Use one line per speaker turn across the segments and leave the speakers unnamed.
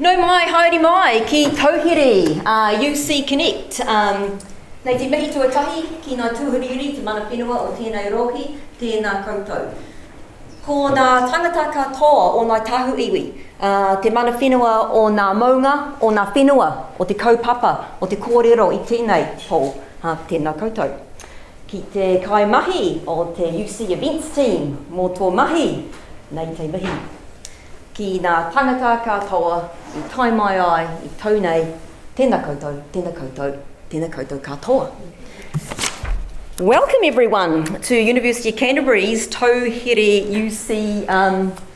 No mai, haere mai, ki Tauhere UC Connect. Nei te mihi tuatahi ki ngā tūhuriri, te mana whenua o tēnei rohi, tēnā koutou. Ko ngā tangata katoa o ngā tahu iwi, te mana whenua o ngā maunga, o ngā whenua, o te kaupapa, o te kōrero i tēnei hou, tēnā koutou. Ki te kaimahi o te UC Events Team, mō tō mahi, nei te mihi. Ki ngā tangata katoa, i tai mai ai, i tau nei, tēnā koutou, tēnā koutou, tēnā koutou katoa. Welcome everyone to University of Canterbury's Tauhere UC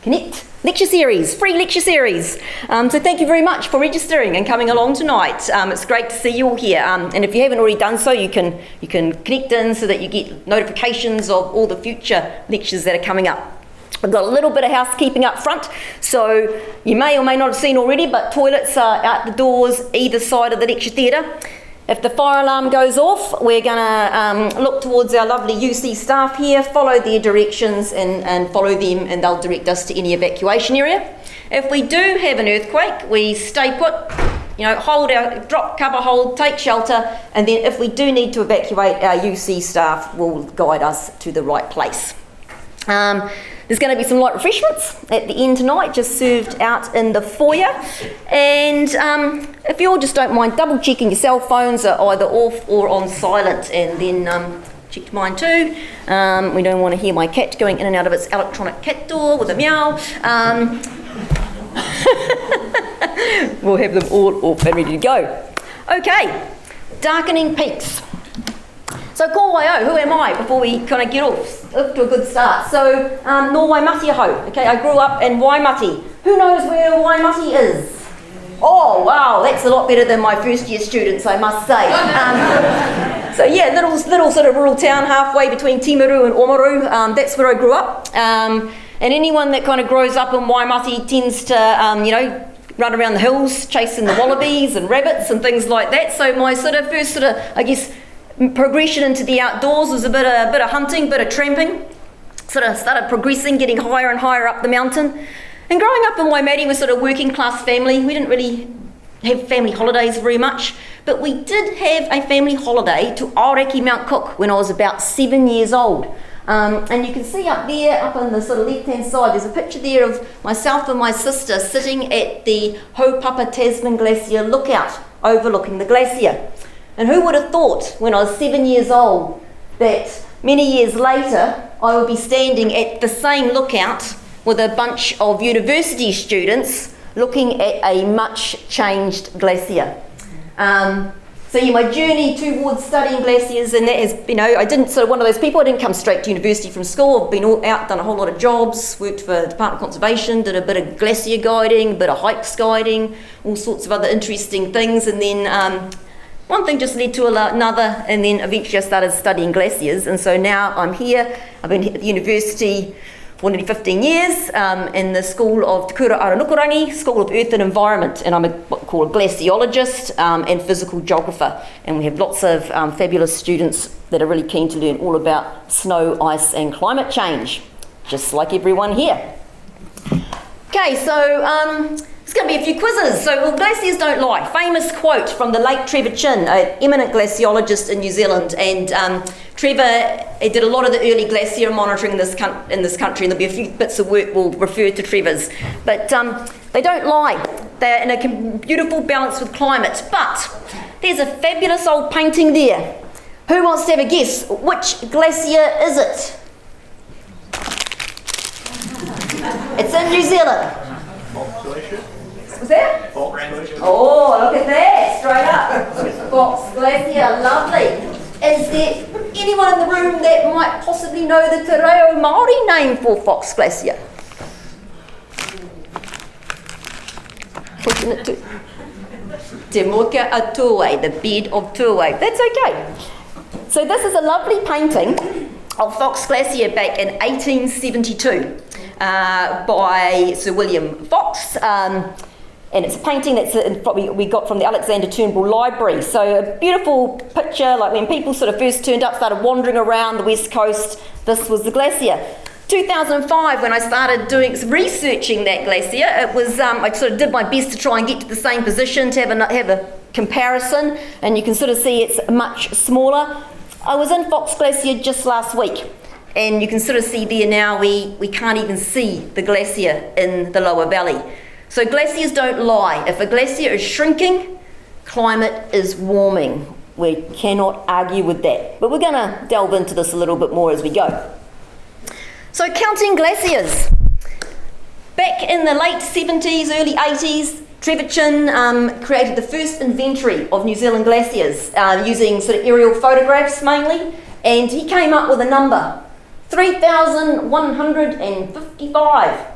Connect lecture series, free lecture series. So thank you very much for registering and coming along tonight. It's great to see you all here. And if you haven't already done so, you can connect in so that you get notifications of all the future lectures that are coming up. I've got a little bit of housekeeping up front, so you may or may not have seen already, but toilets are out the doors either side of the lecture theatre. If the fire alarm goes off, we're going to look towards our lovely UC staff here, follow their directions and follow them, and they'll direct us to any evacuation area. If we do have an earthquake, we stay put, hold our drop, cover, hold, take shelter, and then if we do need to evacuate, our UC staff will guide us to the right place. There's going to be some light refreshments at the end tonight, just served out in the foyer. And if you all just don't mind double checking your cell phones are either off or on silent, and then checked mine too. We don't want to hear my cat going in and out of its electronic cat door with a meow. We'll have them all off and ready to go. Okay, darkening peaks. So ko waio, who am I, before we kind of get off to a good start. So, no Waimati aho. Okay, I grew up in Waimati. Who knows where Waimati is? Oh, wow, that's a lot better than my first year students, I must say. So yeah, little sort of rural town halfway between Timaru and Oamaru. That's where I grew up. And anyone that kind of grows up in Waimati tends to, run around the hills chasing the wallabies and rabbits and things like that. So my first progression into the outdoors was a bit of hunting, bit of tramping. Sort of started progressing, getting higher and higher up the mountain. And growing up in Waimate, we're sort of working class family. We didn't really have family holidays very much, but we did have a family holiday to Aoraki Mount Cook when I was about 7 years old. And you can see up there, up on the sort of left-hand side, there's a picture there of myself and my sister sitting at the Haupapa Tasman Glacier lookout, overlooking the glacier. And who would have thought when I was 7 years old that many years later I would be standing at the same lookout with a bunch of university students looking at a much changed glacier. So yeah, my journey towards studying glaciers, and that has, I didn't sort of one of those people, I didn't come straight to university from school. I've been out, done a whole lot of jobs, worked for the Department of Conservation, did a bit of glacier guiding, a bit of hikes guiding, all sorts of other interesting things, and then one thing just led to another, and then eventually I started studying glaciers, and so now I'm here. I've been at the university for nearly 15 years in the School of Te Kura Aranukurangi, School of Earth and Environment, and I'm what we call a glaciologist and physical geographer, and we have lots of fabulous students that are really keen to learn all about snow, ice and climate change, just like everyone here. Okay, so there's going to be a few quizzes. So, glaciers don't lie. Famous quote from the late Trevor Chin, an eminent glaciologist in New Zealand. And Trevor did a lot of the early glacier monitoring in this country, and there'll be a few bits of work we'll refer to Trevor's. But they don't lie. They're in a beautiful balance with climate. But there's a fabulous old painting there. Who wants to have a guess? Which glacier is it? It's in New Zealand.
Glacier?
Was that?
Fox Glacier.
Oh, look at that, straight up. Fox Glacier, lovely. Is there anyone in the room that might possibly know the te reo Māori name for Fox Glacier? Pushing it to Te Moka a Tauhere, the bed of Tauhere. That's okay. So this is a lovely painting of Fox Glacier back in 1872 by Sir William Fox. And it's a painting that's we got from the Alexander Turnbull Library. So a beautiful picture, like when people sort of first turned up, started wandering around the west coast, this was the glacier. 2005, when I started researching that glacier, it was I sort of did my best to try and get to the same position to have a comparison, and you can sort of see it's much smaller. I was in Fox Glacier just last week, and you can sort of see there now we can't even see the glacier in the lower valley. So glaciers don't lie. If a glacier is shrinking, climate is warming. We cannot argue with that. But we're going to delve into this a little bit more as we go. So counting glaciers. Back in the late 70s, early 80s, Treverchin created the first inventory of New Zealand glaciers using sort of aerial photographs mainly, and he came up with a number, 3,155.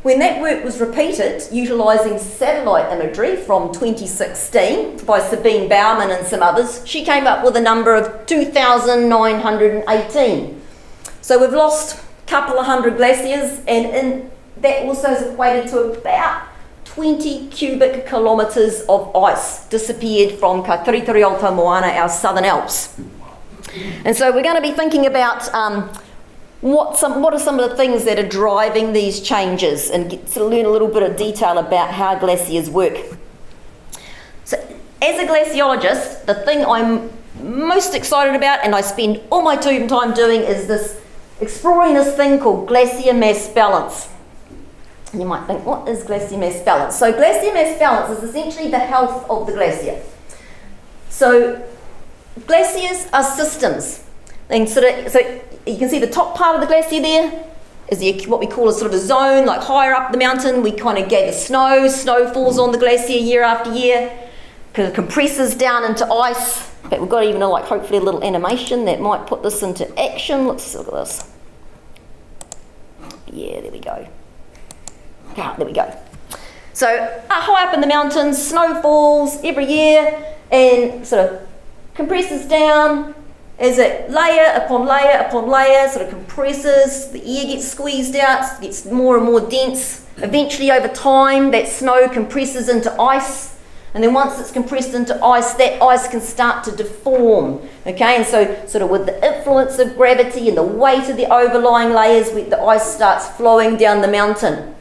When that work was repeated, utilising satellite imagery from 2016 by Sabine Baumann and some others, she came up with a number of 2,918. So we've lost a couple of hundred glaciers, and that also is equated to about 20 cubic kilometres of ice disappeared from Ka Tiritiri Moana, our Southern Alps. And so we're going to be thinking about what are some of the things that are driving these changes, and get to learn a little bit of detail about how glaciers work. So as a glaciologist, the thing I'm most excited about, and I spend all my time doing, is exploring this thing called glacier mass balance. And you might think, what is glacier mass balance? So glacier mass balance is essentially the health of the glacier. So glaciers are systems. And so you can see the top part of the glacier there is what we call a sort of a zone, like higher up the mountain. We kind of gather snow falls on the glacier year after year, because it compresses down into ice. In fact, we've got even hopefully a little animation that might put this into action. Let's look at this. Yeah, there we go. Ah, there we go. So high up in the mountains, snow falls every year and sort of compresses down. As it layer upon layer upon layer sort of compresses, the air gets squeezed out, gets more and more dense. Eventually, over time, that snow compresses into ice, and then once it's compressed into ice, that ice can start to deform. Okay, and so sort of with the influence of gravity and the weight of the overlying layers, the ice starts flowing down the mountain.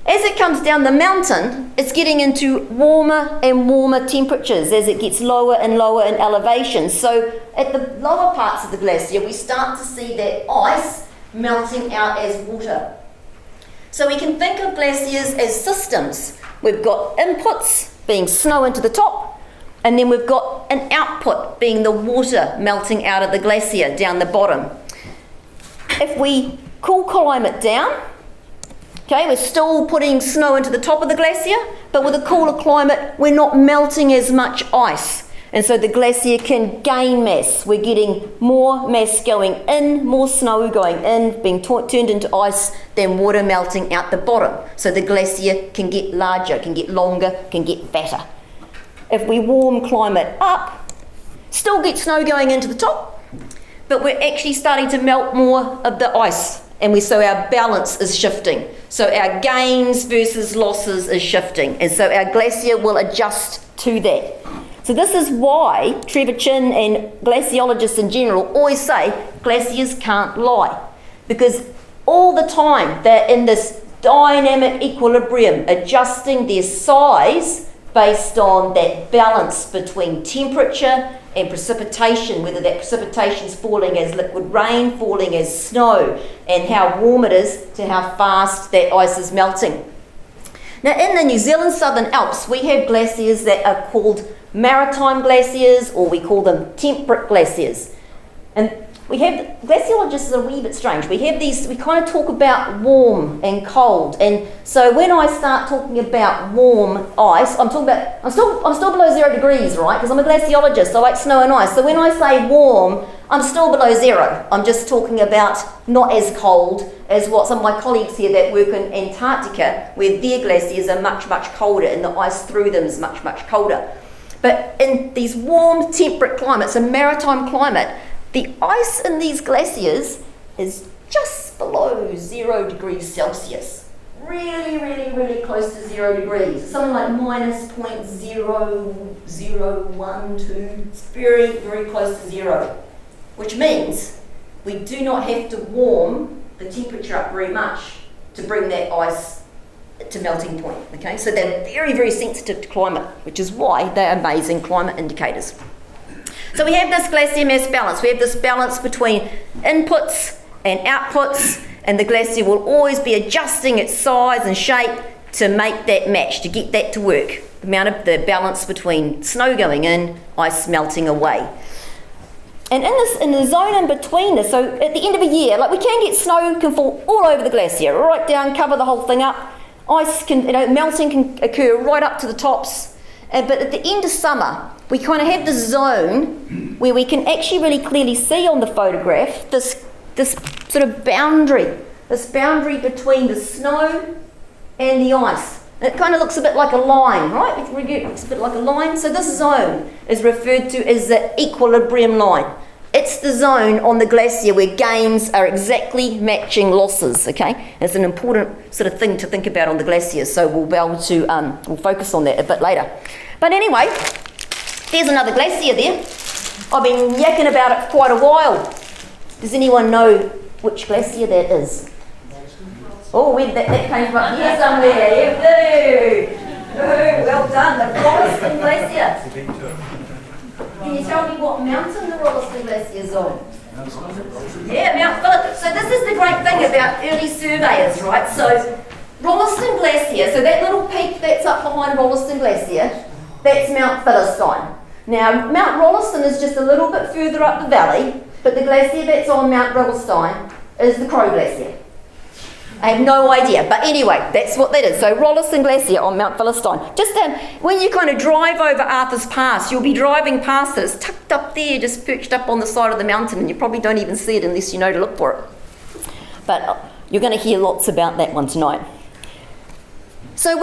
As it comes down the mountain, it's getting into warmer and warmer temperatures as it gets lower and lower in elevation. So at the lower parts of the glacier, we start to see that ice melting out as water. So we can think of glaciers as systems. We've got inputs being snow into the top, and then we've got an output being the water melting out of the glacier down the bottom. If we cool climate down, okay, we're still putting snow into the top of the glacier, but with a cooler climate, we're not melting as much ice. And so the glacier can gain mass. We're getting more mass going in, more snow going in, being turned into ice, than water melting out the bottom. So the glacier can get larger, can get longer, can get fatter. If we warm climate up, still get snow going into the top, but we're actually starting to melt more of the ice. And so our balance is shifting. So our gains versus losses is shifting. And so our glacier will adjust to that. So this is why Treverchin and glaciologists in general always say glaciers can't lie. Because all the time they're in this dynamic equilibrium, adjusting their size based on that balance between temperature and precipitation, whether that precipitation is falling as liquid rain, falling as snow, and how warm it is to how fast that ice is melting. Now in the New Zealand Southern Alps, we have glaciers that are called maritime glaciers, or we call them temperate glaciers. And we have, glaciologists are a wee bit strange. We have these, we kind of talk about warm and cold. And so when I start talking about warm ice, I'm still below 0 degrees, right? Because I'm a glaciologist, I like snow and ice. So when I say warm, I'm still below 0. I'm just talking about not as cold as what some of my colleagues here that work in Antarctica, where their glaciers are much, much colder and the ice through them is much, much colder. But in these warm, temperate climates, a maritime climate, the ice in these glaciers is just below 0 degrees Celsius. Really, really, really close to 0 degrees. Something like minus 0.0012. It's very, very close to 0. Which means we do not have to warm the temperature up very much to bring that ice to melting point, okay? So they're very, very sensitive to climate, which is why they're amazing climate indicators. So we have this glacier mass balance. We have this balance between inputs and outputs, and the glacier will always be adjusting its size and shape to make that match, to get that to work. The balance between snow going in, ice melting away. And in the zone in between this, so at the end of a year, like we can get snow can fall all over the glacier, right down, cover the whole thing up. Ice can, melting can occur right up to the tops. But at the end of summer, we kind of have this zone where we can actually really clearly see on the photograph this sort of boundary between the snow and the ice. And it kind of looks a bit like a line, right? It looks a bit like a line. So this zone is referred to as the equilibrium line. It's the zone on the glacier where gains are exactly matching losses, okay? It's an important sort of thing to think about on the glacier, so we'll be able to, we'll focus on that a bit later. But anyway, there's another glacier there. I've been yakking about it for quite a while. Does anyone know which glacier that is? Oh, that came from up here somewhere. Yeah, well done, the Rolleston Glacier. Can you tell me what mountain the Rolleston Glacier is on? Yeah, Mount Phillip. So this is the great thing about early surveyors, right? So Rolleston Glacier, so that little peak that's up behind Rolleston Glacier, that's Mount Philistine. Now, Mount Rolleston is just a little bit further up the valley, but the glacier that's on Mount Philistine is the Crow Glacier. I have no idea, but anyway, that's what that is. So Rolleston Glacier on Mount Philistine. Just when you kind of drive over Arthur's Pass, you'll be driving past it. It's tucked up there, just perched up on the side of the mountain, and you probably don't even see it unless you know to look for it. But you're going to hear lots about that one tonight. So as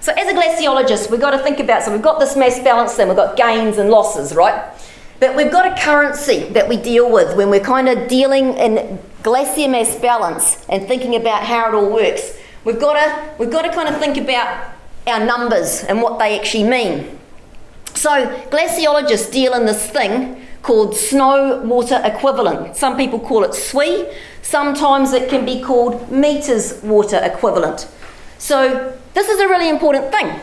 a glaciologist, we've got to think about, so we've got this mass balance thing, we've got gains and losses, right? But we've got a currency that we deal with when we're kind of dealing in glacier mass balance and thinking about how it all works. We've got to kind of think about our numbers and what they actually mean. So glaciologists deal in this thing called snow water equivalent. Some people call it SWE. Sometimes it can be called meters water equivalent. So this is a really important thing.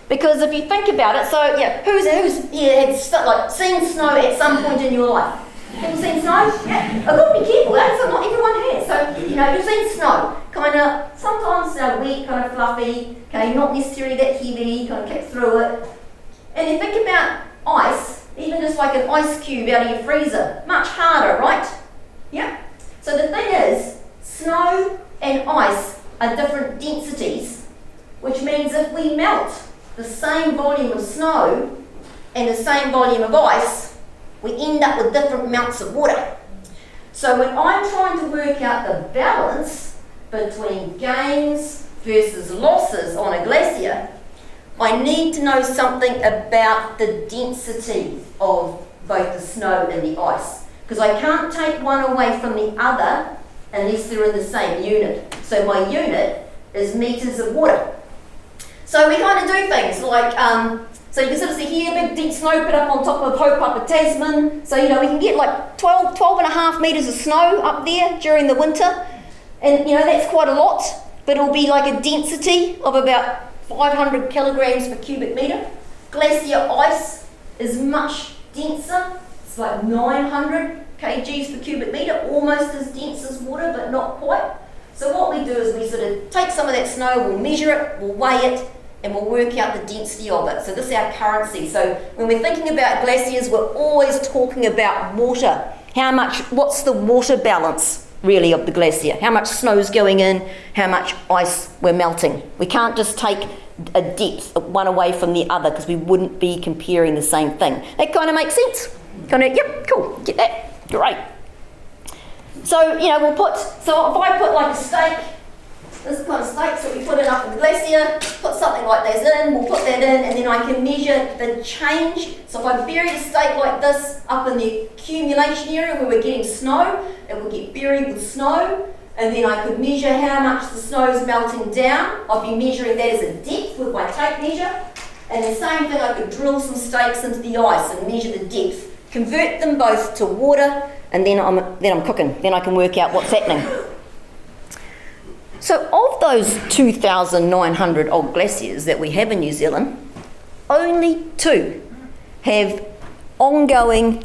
Because if you think about it, so yeah, who's here had seen snow at some point in your life? Have you seen snow? Yeah. I've got to be careful, so not everyone has. So, you've seen snow. Kind of, sometimes wet, kind of fluffy, okay, not necessarily that heavy, kind of kick through it. And you think about ice, even just like an ice cube out of your freezer, much harder, right? Yeah. So the thing is, snow and ice are different densities, which means if we melt the same volume of snow and the same volume of ice, we end up with different amounts of water. So when I'm trying to work out the balance between gains versus losses on a glacier, I need to know something about the density of both the snow and the ice, because I can't take one away from the other unless they're in the same unit. So my unit is meters of water. So we kind of do things like, so you can sort of see here, big deep snow put up on top of Haupapa, Tasman. So, we can get like 12 and a half metres of snow up there during the winter. And, that's quite a lot, but it'll be like a density of about 500 kilograms per cubic metre. Glacier ice is much denser. It's like 900 kgs per cubic metre, almost as dense as water, but not quite. So what we do is we sort of take some of that snow, we'll measure it, we'll weigh it, and we'll work out the density of it. So this is our currency. So when we're thinking about glaciers, we're always talking about water. What's the water balance really of the glacier? How much snow's going in, how much ice we're melting. We can't just take a depth one away from the other because we wouldn't be comparing the same thing. That kind of makes sense? Yep, cool, get that, great. So, so if I put like a stake, this kind of stake, so we put it up in the glacier, put something like this in, we'll put that in, and then I can measure the change. So if I buried a stake like this up in the accumulation area where we're getting snow, it will get buried with snow, and then I could measure how much the snow is melting down. I'll be measuring that as a depth with my tape measure, and the same thing, I could drill some stakes into the ice and measure the depth, convert them both to water, and then I'm cooking. Then I can work out what's happening. So of those 2,900 odd glaciers that we have in New Zealand, only 2 have ongoing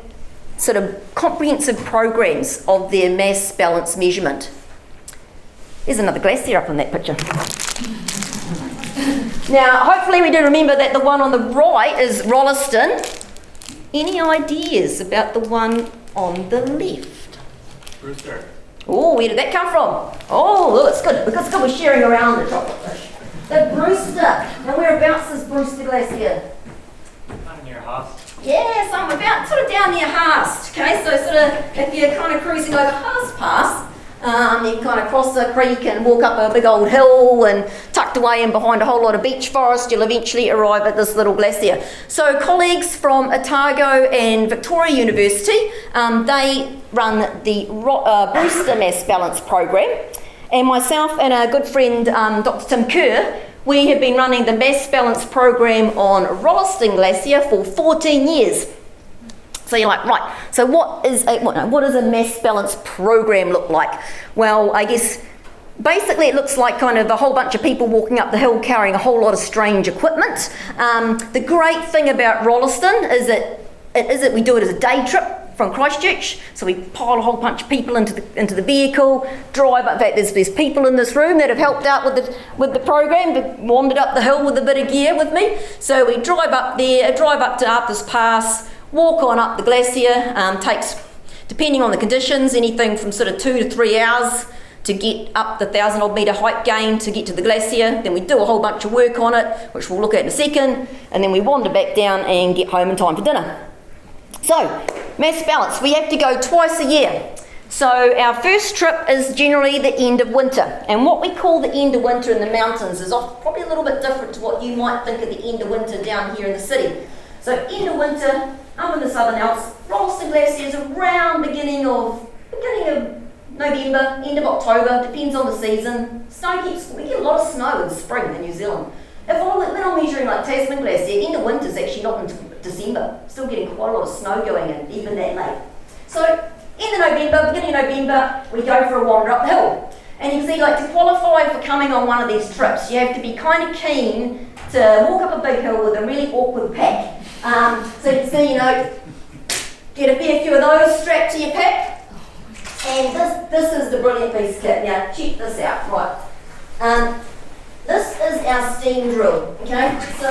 sort of comprehensive programs of their mass balance measurement. There's another glacier up on that picture. Now, hopefully we do remember that the one on the right is Rolleston. Any ideas about the one on the left?
Brewster.
Oh, where did that come from? Oh, it's good, because we're sharing around the chocolate fish. The Brewster. Now, whereabouts is Brewster Glacier?
Near Haas.
Yeah, so I'm about sort of down near Haas, okay? So sort of, if you're kind of cruising over Haas Pass, you can kind of cross the creek and walk up a big old hill, and tucked away in behind a whole lot of beech forest, you'll eventually arrive at this little glacier. So colleagues from Otago and Victoria University, they run the Brewster Mass Balance program, and myself and our good friend Dr. Tim Kerr, we have been running the Mass Balance program on Rolleston Glacier for 14 years. So you're like, right, so what does a mass balance program look like? Well, I guess basically it looks like kind of a whole bunch of people walking up the hill carrying a whole lot of strange equipment. The great thing about Rolleston is that we do it as a day trip from Christchurch. So we pile a whole bunch of people into the vehicle, drive up. In fact, there's people in this room that have helped out with the program, that wandered up the hill with a bit of gear with me. So we drive up there, drive up to Arthur's Pass, walk on up the glacier. Takes, depending on the conditions, anything from sort of 2 to 3 hours to get up the 1,000 odd metre height gain to get to the glacier. Then we do a whole bunch of work on it, which we'll look at in a second, and then we wander back down and get home in time for dinner. So, mass balance, we have to go twice a year. So our first trip is generally the end of winter, and what we call the end of winter in the mountains is probably a little bit different to what you might think of the end of winter down here in the city. So end of winter, up in the Southern Alps, Rolleston Glacier is around beginning of November, end of October, depends on the season. We get a lot of snow in spring in New Zealand. When I'm measuring like Tasman Glacier, end of winter is actually not until December. Still getting quite a lot of snow going in, even that late. So end of November, beginning of November, we go for a wander up the hill. And you can see, like, to qualify for coming on one of these trips, you have to be kind of keen to walk up a big hill with a really awkward pack. So you can see, get a fair few of those strapped to your pack. And this is the brilliant piece of kit. Now, check this out, right. This is our steam drill, okay? So,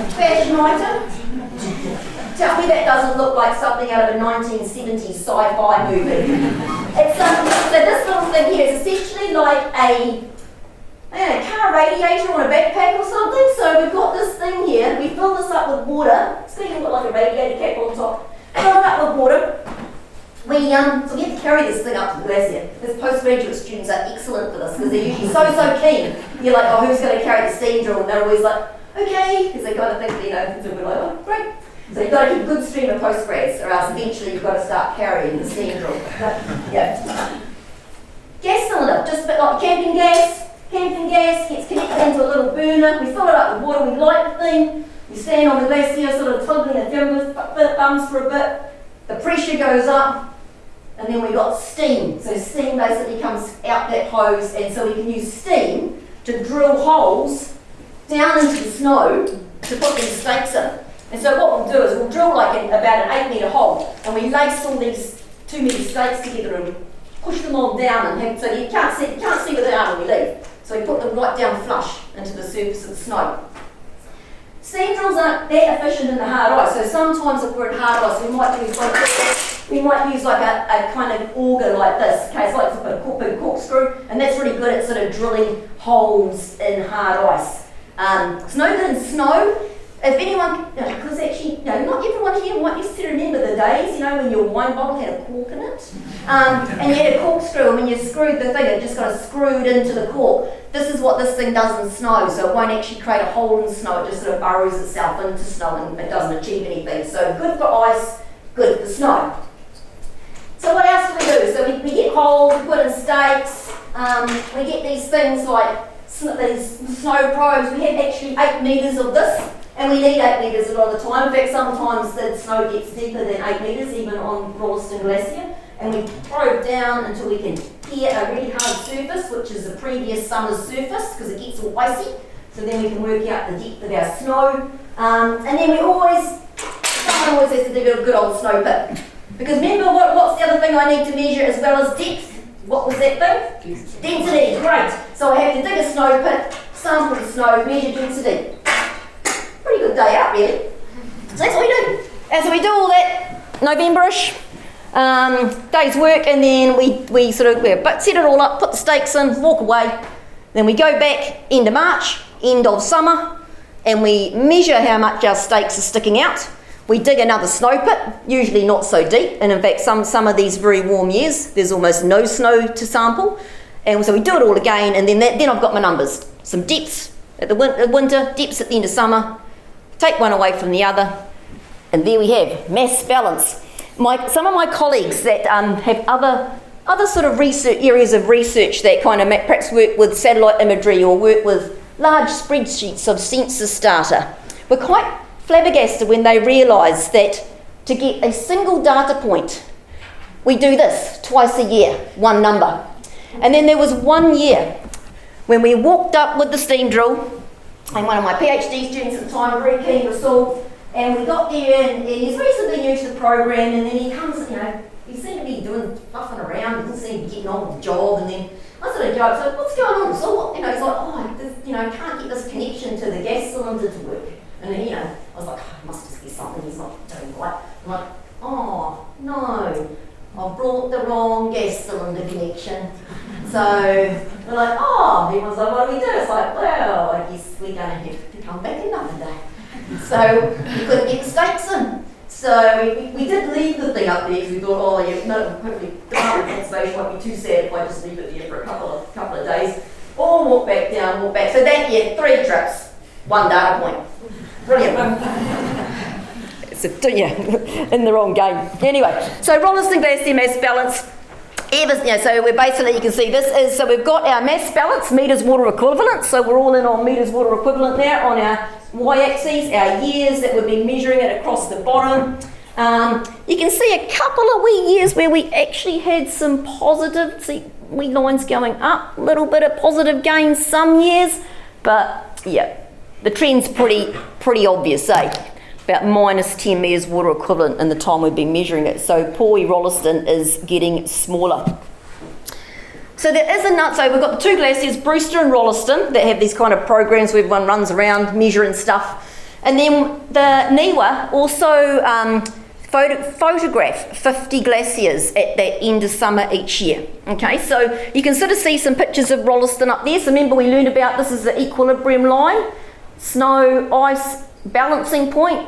fashion item. Tell me that doesn't look like something out of a 1970s sci-fi movie. So this little thing here is essentially like a car radiator on a backpack or something. So we've got this thing here, we fill this up with water. It's going to look like a radiator cap on top. Fill it up with water. So we have to carry this thing up to the glacier. Because postgraduate students are excellent for this because they're usually so keen. You're like, oh, who's going to carry the steam drill? And they're always like, okay, because they kind of think, so we're like, oh, great. So you've got to keep a good stream of postgrads, or else eventually you've got to start carrying the steam drill. Yeah. Gas cylinder, just a bit like camping gas. Camping gas gets connected into a little burner. We fill it up with water. We light the thing. We stand on the glacier, sort of twiddling the thumbs for a bit. The pressure goes up. And then we've got steam. So steam basically comes out that hose, and so we can use steam to drill holes down into the snow to put these stakes in. And so what we'll do is we'll drill like about an 8 metre hole, and we lace all these 2 metre stakes together and push them all down, and so you can't see where they are when we leave. So we put them right down flush into the surface of the snow. Steam drills aren't that efficient in the hard ice, so sometimes if we're in hard ice we might use like a kind of auger like this. Okay, it's like a big corkscrew, and that's really good at sort of drilling holes in hard ice. It's no good in snow. If anyone, because actually, not everyone here might necessarily remember the days, when your wine bottle had a cork in it, and you had a corkscrew, and when you screwed the thing, it just got screwed into the cork. This is what this thing does in snow, so it won't actually create a hole in the snow, it just sort of burrows itself into snow and it doesn't achieve anything. So good for ice, good for snow. So what else do we do? So we get holes, we put in stakes, we get these things like these snow probes. We have actually 8 metres of this. And we need 8 metres a lot of the time. In fact, sometimes the snow gets deeper than 8 metres, even on Rolleston Glacier. And we probe down until we can get prepare a really hard surface, which is the previous summer's surface, because it gets all icy. So then we can work out the depth of our snow. And then someone always has to dig a good old snow pit. Because remember, what's the other thing I need to measure as well as depth? What was that thing? Density, great. So I have to dig a snow pit, sample the snow, measure density. Pretty good day out, really. So that's what we do. And so we do all that November-ish, day's work, and then we sort of set it all up, put the stakes in, walk away. Then we go back end of March, end of summer, and we measure how much our stakes are sticking out. We dig another snow pit, usually not so deep, and in fact some of these very warm years, there's almost no snow to sample. And so we do it all again, and then I've got my numbers. Some depths at the winter, depths at the end of summer, take one away from the other, and there we have mass balance. Some of my colleagues that have other sort of areas of research that kind of perhaps work with satellite imagery or work with large spreadsheets of census data were quite flabbergasted when they realised that to get a single data point, we do this twice a year, one number. And then there was 1 year when we walked up with the steam drill, and one of my PhD students at the time, very keen to solve, and we got there, and he's reasonably new to the program, and then he comes, he seemed to be buffing around, he didn't seem to be getting on with the job, and then I sort of joked, so what's going on? So what, he's like, can't get this connection to the gas cylinder to work. And then, I was like, it must just be something he's not doing right. I'm like, oh, no, I've brought the wrong gas cylinder connection. So we're like, everyone's like, what do we do? It's like, well, I guess we're going to have to come back another day. So we couldn't get the stakes in. So we did leave the thing up there because we thought, hopefully the conservation won't be too sad if I just leave it there for a couple of days. Or walk back down, walk back. So that year, 3 trips, 1 data point. Brilliant. In the wrong game. Anyway, so Rolleston Glacier mass balance. So we're basically, you can see so we've got our mass balance, metres water equivalent. So we're all in on metres water equivalent there on our y-axis, our years that we've been measuring it across the bottom. You can see a couple of wee years where we actually had some positive, wee lines going up, a little bit of positive gains some years, but yeah. The trend's pretty obvious, about minus 10 metres water equivalent in the time we've been measuring it. So Tauhere Rolleston is getting smaller. So so we've got the 2 glaciers, Brewster and Rolleston, that have these kind of programs where everyone runs around measuring stuff. And then the NIWA also photograph 50 glaciers at the end of summer each year. Okay, so you can sort of see some pictures of Rolleston up there. So remember we learned about this is the equilibrium line. Snow, ice, balancing point.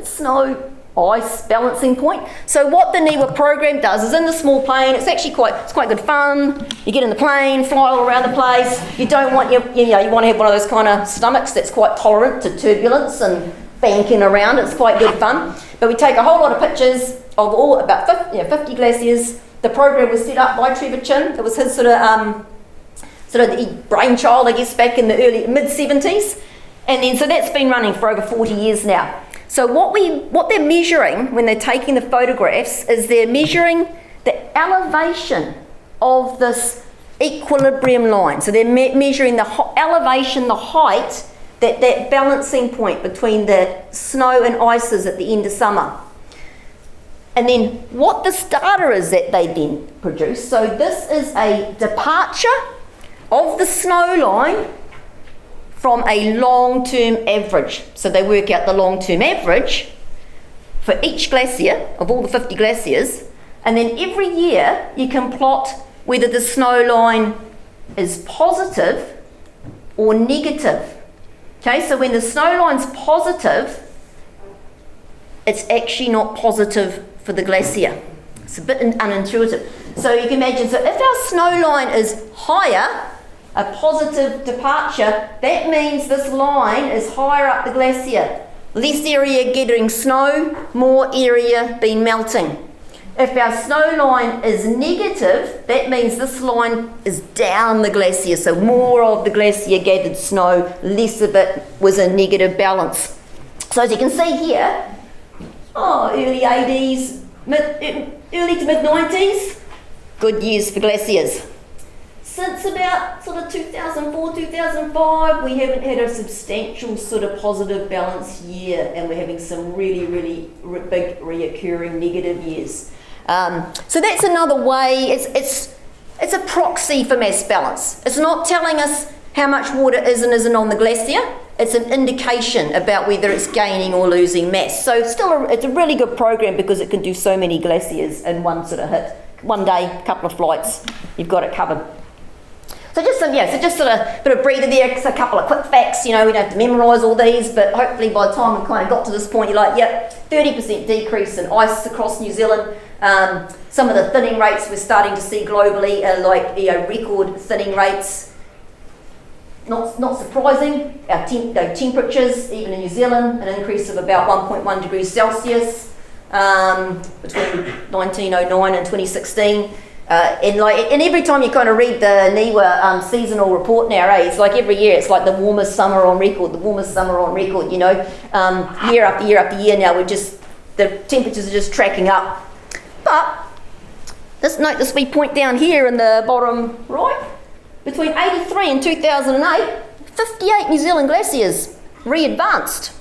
Snow, ice, balancing point. So what the NIWA program does is in the small plane, it's actually quite good fun. You get in the plane, fly all around the place. You don't want you want to have one of those kind of stomachs that's quite tolerant to turbulence and banking around. It's quite good fun. But we take a whole lot of pictures of about 50 glaciers. The program was set up by Trevor Chin. It was his sort of the brainchild, I guess, back in the early mid-70s. And then, so that's been running for over 40 years now. So what they're measuring when they're taking the photographs is they're measuring the elevation of this equilibrium line. So they're measuring the elevation, the height, that balancing point between the snow and ice is at the end of summer. And then what this data is that they then produce. So this is a departure of the snow line from a long-term average. So they work out the long-term average for each glacier, of all the 50 glaciers, and then every year you can plot whether the snow line is positive or negative. Okay, so when the snow line's positive, it's actually not positive for the glacier. It's a bit unintuitive. So you can imagine, so if our snow line is higher, a positive departure, that means this line is higher up the glacier. Less area getting snow, more area been melting. If our snow line is negative, that means this line is down the glacier, so more of the glacier gathered snow, less of it was a negative balance. So as you can see here, early 80s, early to mid 90s, good years for glaciers. Since about sort of 2004, 2005, we haven't had a substantial sort of positive balanced year, and we're having some really, really big reoccurring negative years. So that's another way. It's a proxy for mass balance. It's not telling us how much water is and isn't on the glacier. It's an indication about whether it's gaining or losing mass. So it's a really good program because it can do so many glaciers in one sort of hit. One day, a couple of flights, you've got it covered. So just sort of a bit of breather there, just a couple of quick facts. We don't have to memorise all these, but hopefully by the time we kind of got to this point, you're like, yep, 30% decrease in ice across New Zealand. Some of the thinning rates we're starting to see globally are like record thinning rates. Not surprising. Our temperatures, even in New Zealand, an increase of about 1.1 degrees Celsius between 1909 and 2016. And every time you kind of read the NIWA seasonal report now, it's like every year it's like the warmest summer on record, year after year after year now, the temperatures are just tracking up. But let's note this wee point down here in the bottom right. Between 83 and 2008, 58 New Zealand glaciers re-advanced.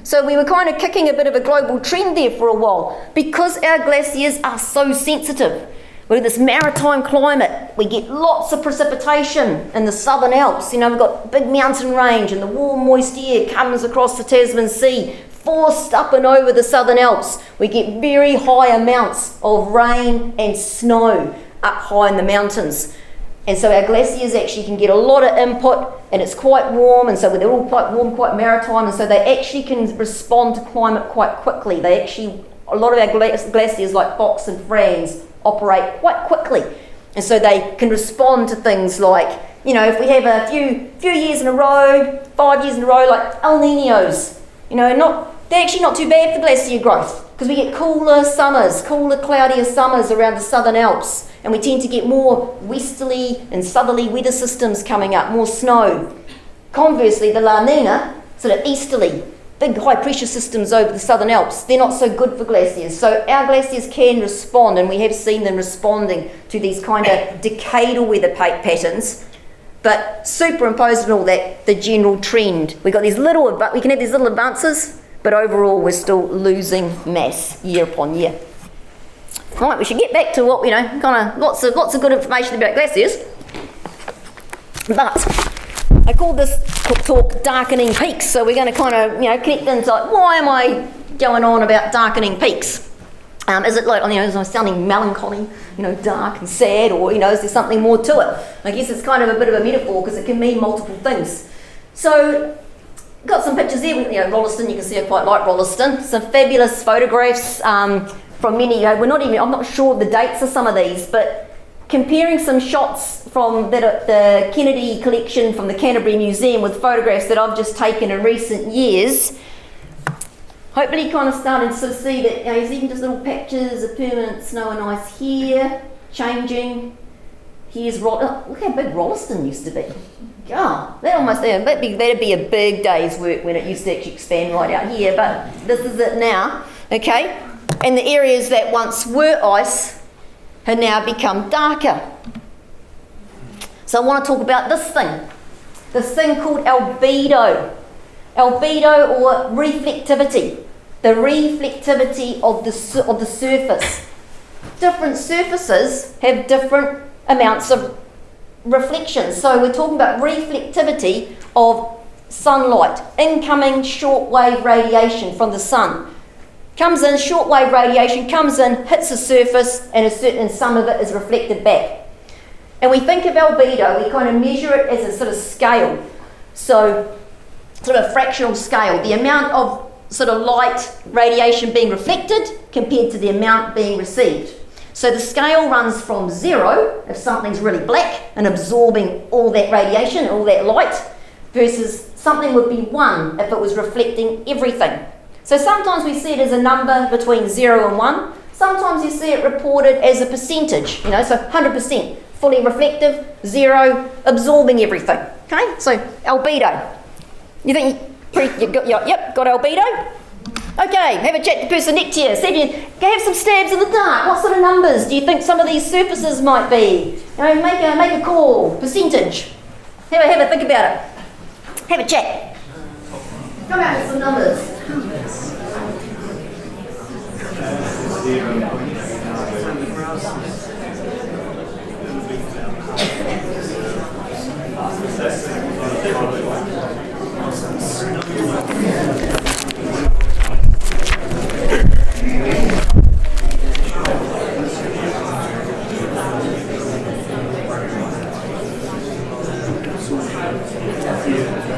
So we were kind of kicking a bit of a global trend there for a while because our glaciers are so sensitive. With this maritime climate, we get lots of precipitation in the Southern Alps. We've got big mountain range and the warm, moist air comes across the Tasman Sea, forced up and over the Southern Alps. We get very high amounts of rain and snow up high in the mountains. And so our glaciers actually can get a lot of input, and it's quite warm, and so they're all quite warm, quite maritime, and so they actually can respond to climate quite quickly. A lot of our glaciers like Fox and Franz operate quite quickly, and so they can respond to things like, if we have a few years in a row, 5 years in a row, like El Niños, they're actually not too bad for glacier growth because we get cooler, cloudier summers around the Southern Alps, and we tend to get more westerly and southerly weather systems coming up, more snow. Conversely, the La Nina, sort of easterly, big high pressure systems over the Southern Alps, they're not so good for glaciers. So our glaciers can respond, and we have seen them responding to these kind of decadal weather patterns, but superimposed on all that, the general trend. We can have these little advances, but overall we're still losing mass year upon year. Right, we should get back to what, kind of lots of good information about glaciers. But I call this talk Darkening Peaks, so we're going to kind of, connect into like, why am I going on about darkening peaks? Is it like, is I sounding melancholy, dark and sad, or, is there something more to it? I guess it's kind of a bit of a metaphor because it can mean multiple things. So, got some pictures there, Rolleston, you can see I quite like Rolleston. Some fabulous photographs from many, I'm not sure the dates of some of these, but comparing some shots from the Kennedy collection from the Canterbury Museum with photographs that I've just taken in recent years, hopefully kind of starting to see that there's even just little patches of permanent snow and ice here, changing. Here's look how big Rolleston used to be. God, that'd be a big day's work when it used to actually expand right out here, but this is it now, okay? And the areas that once were ice have now become darker. So I want to talk about this thing called albedo. Albedo, or reflectivity. The reflectivity of the surface. Different surfaces have different amounts of reflection. So we're talking about reflectivity of sunlight, incoming shortwave radiation from the sun. Comes in, shortwave radiation comes in, hits the surface, and some of it is reflected back. And we think of albedo, we kind of measure it as a sort of scale. So, sort of a fractional scale, the amount of sort of light radiation being reflected compared to the amount being received. So the scale runs from 0, if something's really black and absorbing all that radiation, all that light, versus something would be 1 if it was reflecting everything. So sometimes we see it as a number between 0 and 1. Sometimes you see it reported as a percentage, so 100% fully reflective, 0 absorbing everything. Okay, so albedo. You think got albedo? Okay, have a chat to the person next to you. Have some stabs in the dark. What sort of numbers do you think some of these surfaces might be? Make a call, percentage. Have a think about it. Have a chat. Come out with some numbers.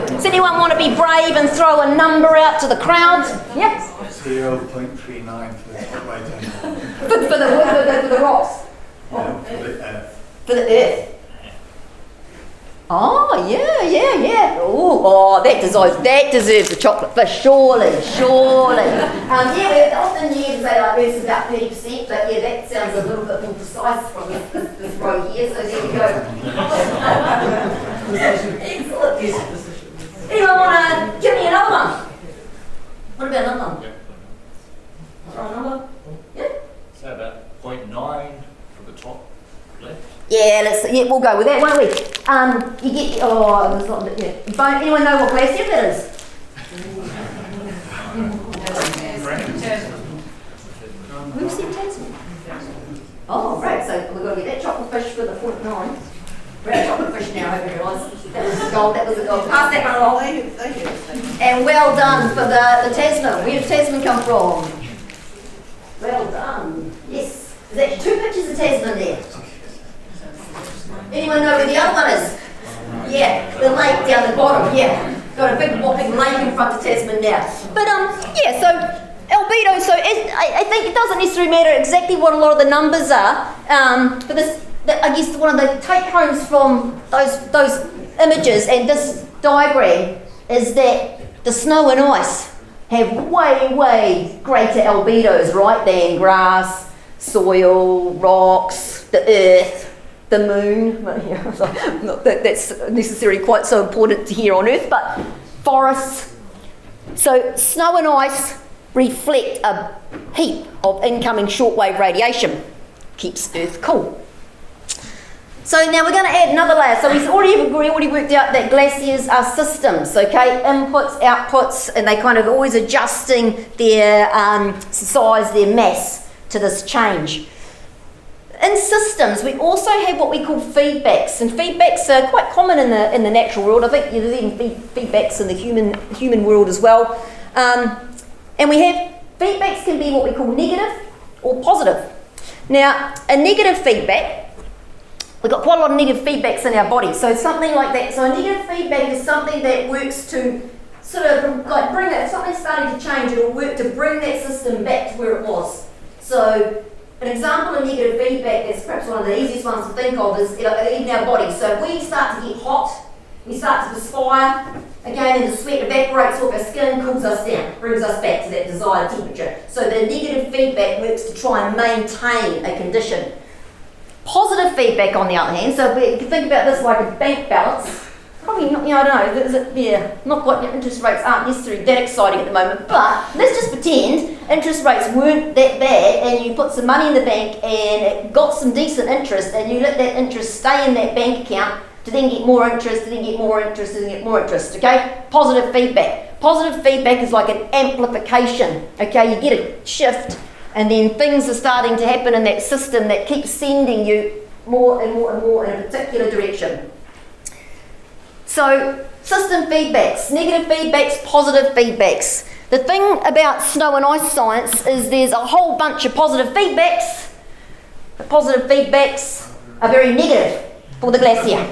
Does anyone want to be brave and throw a number out to the crowd? Yeah?
0.39 for the top right hand.
For the rocks?
For the earth.
For the earth? Oh, yeah. Oh, that deserves a chocolate fish, surely. We often say like it's about 30%, but yeah, that sounds a little bit more precise from this row here, so there you go. Excellent. Anyone want to give me another one? What about another one? Throw a number? Yeah?
So about 0.9 for the top left.
Yeah, we'll go with that, won't we? There's not, yeah. Anyone know what glacier that is? We've seen Tasman. Oh, right, so we've got to get that chocolate fish for the 0.9. We're at chocolate fish now, I hope you realise. That was a gold. Pass that one along. And well done for the Tasman. Where did Tasman come from? Well done. Yes. There's actually 2 pictures of Tasman there. Anyone know where the other one is? Yeah, the lake down the bottom, yeah. Got a big whopping lake in front of Tasman now. But yeah, so albedo, so I think it doesn't necessarily matter exactly what a lot of the numbers are, but I guess one of the take-homes from those images and this diagram is that the snow and ice have way greater albedos, right, than grass, soil, rocks, the earth, the moon. Not that that's necessarily quite so important here on Earth, but forests. So snow and ice reflect a heap of incoming shortwave radiation. Keeps Earth cool. So now we're going to add another layer. So we've already worked out that glaciers are systems, okay? Inputs, outputs, and they kind of always adjusting their size, their mass to this change. In systems, we also have what we call feedbacks, and feedbacks are quite common in the natural world. I think there's even feedbacks in the human world as well. And we have feedbacks can be what we call negative or positive. Now, a negative feedback, we've got quite a lot of negative feedbacks in our body, so something like that. So a negative feedback is something that works to sort of like bring it, if something's starting to change, it'll work to bring that system back to where it was. So an example of negative feedback is perhaps one of the easiest ones to think of is in our body. So if we start to get hot, we start to perspire, again, and the sweat evaporates off our skin, cools us down, brings us back to that desired temperature. So the negative feedback works to try and maintain a condition. Positive feedback, on the other hand, so if you think about this like a bank balance, probably not, I don't know, not quite, interest rates aren't necessarily that exciting at the moment, but let's just pretend interest rates weren't that bad and you put some money in the bank and it got some decent interest and you let that interest stay in that bank account to then get more interest, to then get more interest, and get more interest, okay? Positive feedback. Positive feedback is like an amplification, okay? You get a shift and then things are starting to happen in that system that keeps sending you more and more and more in a particular direction. So, system feedbacks, negative feedbacks, positive feedbacks. The thing about snow and ice science is there's a whole bunch of positive feedbacks. The positive feedbacks are very negative for the glacier.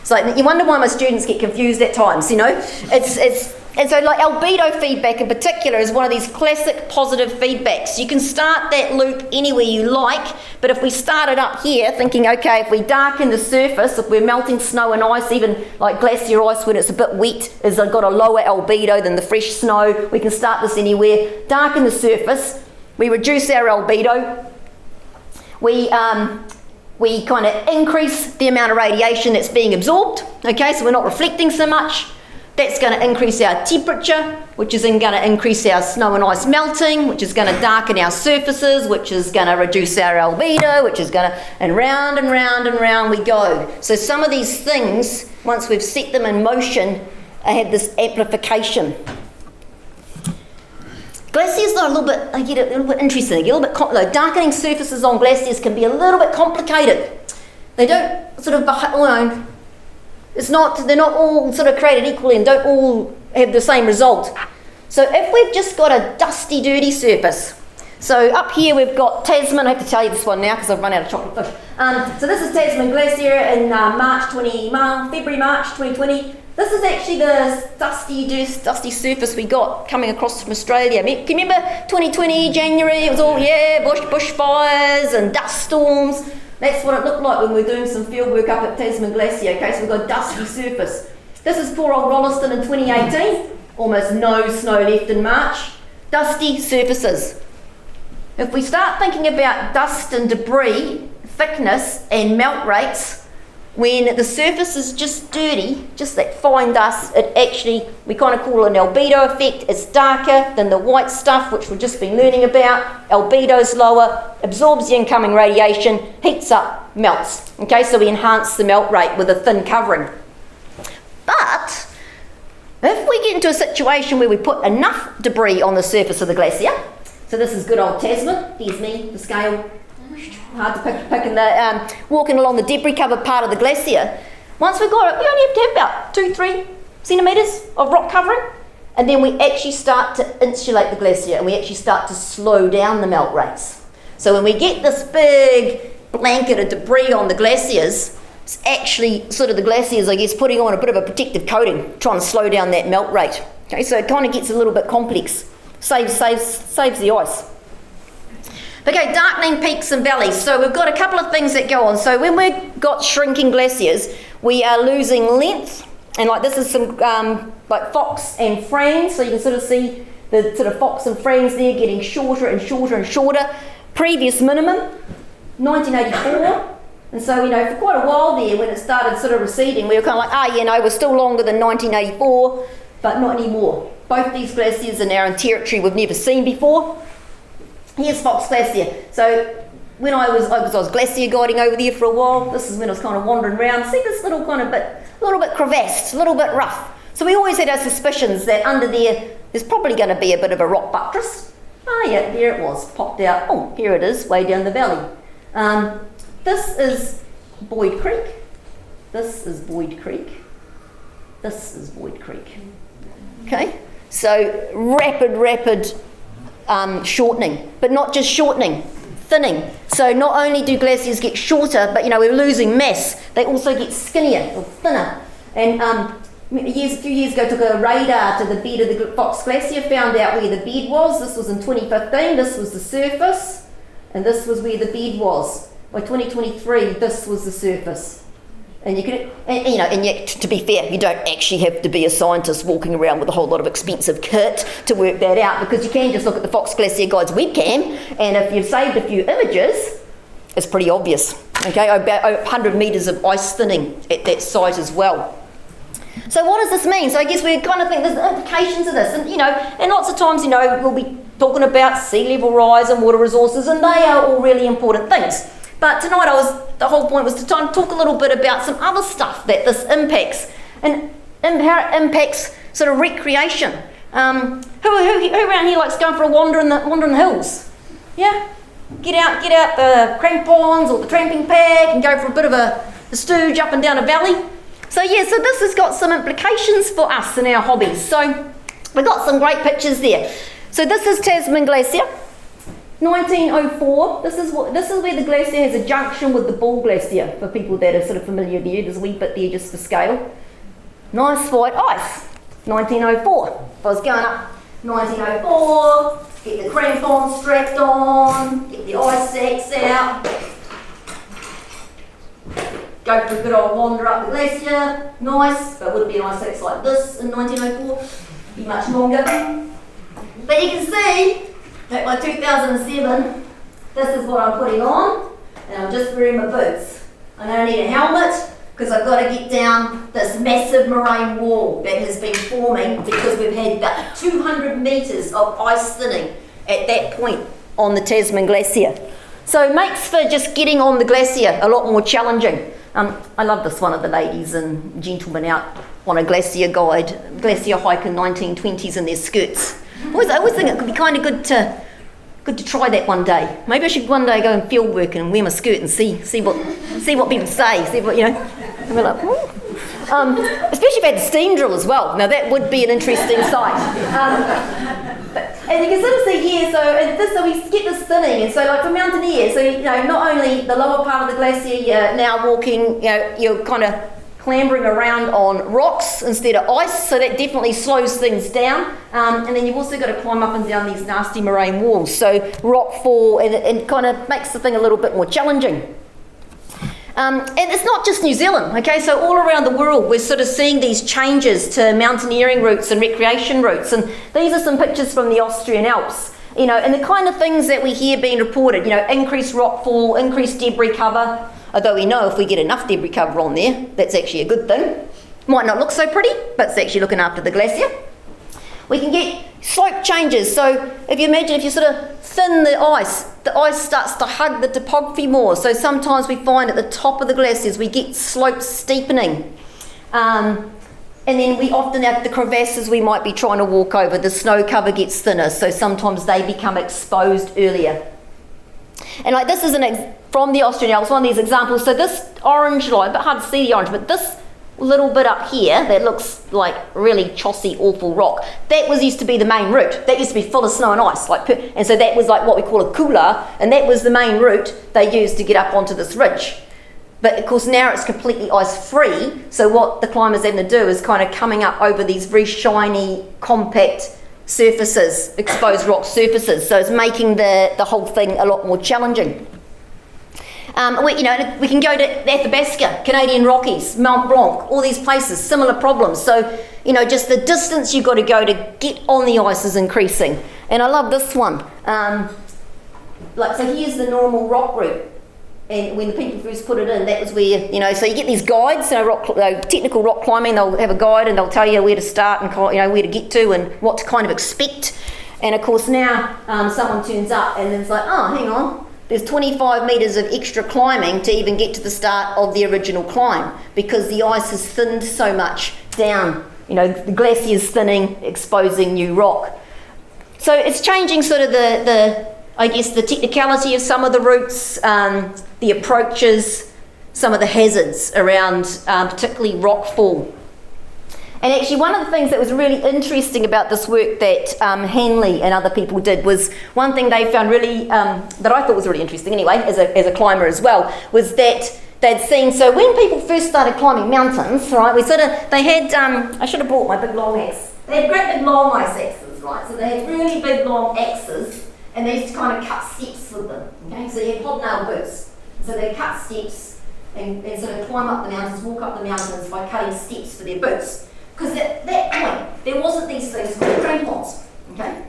So you wonder why my students get confused at times, And so like albedo feedback in particular is one of these classic positive feedbacks. You can start that loop anywhere you like, but if we started up here thinking, okay, if we darken the surface, if we're melting snow and ice, even like glacier ice when it's a bit wet, has got a lower albedo than the fresh snow, we can start this anywhere. Darken the surface, we reduce our albedo, we kind of increase the amount of radiation that's being absorbed, okay, so we're not reflecting so much. That's going to increase our temperature, which is then going to increase our snow and ice melting, which is going to darken our surfaces, which is going to reduce our albedo, which is going to, and round and round and round we go. So some of these things, once we've set them in motion, have this amplification. Glaciers are a little bit, I get it, a little bit interesting. A little bit darkening surfaces on glaciers can be a little bit complicated. They don't sort of, they're not all sort of created equally and don't all have the same result. So if we've just got a dusty, dirty surface, so up here we've got Tasman. I have to tell you this one now because I've run out of chocolate fish. So this is Tasman Glacier in February, March 2020. This is actually the dusty surface we got coming across from Australia. Can you remember 2020, January? It was all, bushfires and dust storms. That's what it looked like when we were doing some field work up at Tasman Glacier. Okay, so we've got a dusty surface. This is poor old Rolleston in 2018. Almost no snow left in March. Dusty surfaces. If we start thinking about dust and debris, thickness and melt rates, when the surface is just dirty, just that fine dust, it actually, we kind of call it an albedo effect. It's darker than the white stuff, which we've just been learning about. Albedo's lower, absorbs the incoming radiation, heats up, melts. Okay, so we enhance the melt rate with a thin covering. But if we get into a situation where we put enough debris on the surface of the glacier, so this is good old Tasman, there's me, the scale, hard to pick in the, walking along the debris covered part of the glacier. Once we've got it, we only have to have about 2-3 centimetres of rock covering, and then we actually start to insulate the glacier and we actually start to slow down the melt rates. So when we get this big blanket of debris on the glaciers, it's actually sort of the glaciers, I guess, putting on a bit of a protective coating, trying to slow down that melt rate. Okay, so it kind of gets a little bit complex, saves the ice. Okay, darkening peaks and valleys. So we've got a couple of things that go on. So when we've got shrinking glaciers, we are losing length. And like this is some like Fox and Franz. So you can sort of see the sort of Fox and Franz there getting shorter and shorter and shorter. Previous minimum, 1984. And so, for quite a while there, when it started sort of receding, we were kind of like, we're still longer than 1984, but not anymore. Both these glaciers are now in territory we've never seen before. Here's Fox Glacier. So when I was glacier guiding over there for a while, this is when I was kind of wandering around. See this little bit crevassed, a little bit rough. So we always had our suspicions that under there's probably going to be a bit of a rock buttress. Yeah, there it was, popped out. Oh, here it is, way down the valley. This is Boyd Creek. This is Boyd Creek. This is Boyd Creek. Okay, so rapid shortening, but not just shortening, thinning. So not only do glaciers get shorter, but we're losing mass, they also get skinnier or thinner. And a few years ago, took a radar to the bed of the Fox Glacier, found out where the bed was. This was in 2015. This was the surface, and this was where the bed was. By 2023, this was the surface. And yet, to be fair, you don't actually have to be a scientist walking around with a whole lot of expensive kit to work that out, because you can just look at the Fox Glacier Guide's webcam, and if you've saved a few images, it's pretty obvious. Okay, about 100 metres of ice thinning at that site as well. So what does this mean? So I guess we kind of think there's implications of this, and lots of times, we'll be talking about sea level rise and water resources, and they are all really important things. But tonight the whole point was to try and talk a little bit about some other stuff that this impacts, and how it impacts sort of recreation. Who around here likes going for a wander in the hills? Yeah? Get out the crampons or the tramping pack and go for a bit of a stooge up and down a valley. So this has got some implications for us and our hobbies. So we've got some great pictures there. So this is Tasman Glacier. 1904, this is where the glacier has a junction with the Bull Glacier, for people that are sort of familiar there. There's a wee bit there just for scale. Nice white ice, 1904. If I was going up 1904, get the crampons strapped on, get the ice sacks out, go for a good old wander up the glacier, nice, but it wouldn't be an ice sacks like this in 1904, be much longer. But you can see, that by 2007, this is what I'm putting on, and I'm just wearing my boots. I don't need a helmet, because I've got to get down this massive moraine wall that has been forming because we've had about 200 metres of ice thinning at that point on the Tasman Glacier. So it makes for just getting on the glacier a lot more challenging. I love this one of the ladies and gentlemen out on a glacier hike in 1920s in their skirts. I always think it could be kind of good to try that one day. Maybe I should one day go and field work and wear my skirt and see what people say. See what, you know. And we're like, especially if I had the steam drill as well. Now that would be an interesting sight. And you can sort of see here, so we get this thinning, and so like for mountaineers, so you know, not only the lower part of the glacier, you're now walking, you know, you're kind of clambering around on rocks instead of ice, so that definitely slows things down. And then you've also got to climb up and down these nasty moraine walls, so rock fall, and it kind of makes the thing a little bit more challenging. And it's not just New Zealand, okay, so all around the world we're sort of seeing these changes to mountaineering routes and recreation routes, and these are some pictures from the Austrian Alps, you know, and the kind of things that we hear being reported, you know, increased rockfall, increased debris cover, although we know if we get enough debris cover on there, that's actually a good thing. Might not look so pretty, but it's actually looking after the glacier. We can get slope changes, so if you imagine if you sort of thin the ice starts to hug the topography more, so sometimes we find at the top of the glaciers we get slope steepening. And then we often have the crevasses we might be trying to walk over, the snow cover gets thinner, so sometimes they become exposed earlier. And like this is from the Austrian Alps, one of these examples, so this orange line, a bit hard to see the orange, but this little bit up here that looks like really chossy, awful rock, that used to be the main route. That used to be full of snow and ice, and so that was like what we call a couloir, and that was the main route they used to get up onto this ridge. But of course now it's completely ice free, so what the climbers having to do is kind of coming up over these very shiny, compact surfaces, exposed rock surfaces, so it's making the whole thing a lot more challenging. We can go to Athabasca, Canadian Rockies, Mount Blanc, all these places, similar problems. So, you know, just the distance you've got to go to get on the ice is increasing. And I love this one. So here's the normal rock route. And when the people first put it in, that was where, you know, so you get these guides, technical rock climbing, they'll have a guide and they'll tell you where to start and, you know, where to get to and what to kind of expect. And of course now someone turns up and it's like, oh, hang on. There's 25 metres of extra climbing to even get to the start of the original climb because the ice has thinned so much down. You know, the glacier's thinning, exposing new rock. So it's changing sort of the technicality of some of the routes, the approaches, some of the hazards around particularly rockfall. And actually one of the things that was really interesting about this work that Hanley and other people did was one thing they found really, that I thought was really interesting anyway, as a climber as well, was that they'd seen, so when people first started climbing mountains, right, they had, I should have brought my big long axe. They had great big long ice axes, right, so they had really big long axes and they used to kind of cut steps with them, okay, so you had hobnail boots. So they cut steps and sort of climb up the mountains, walk up the mountains by cutting steps for their boots. Because at that point, there wasn't these things called crampons, okay?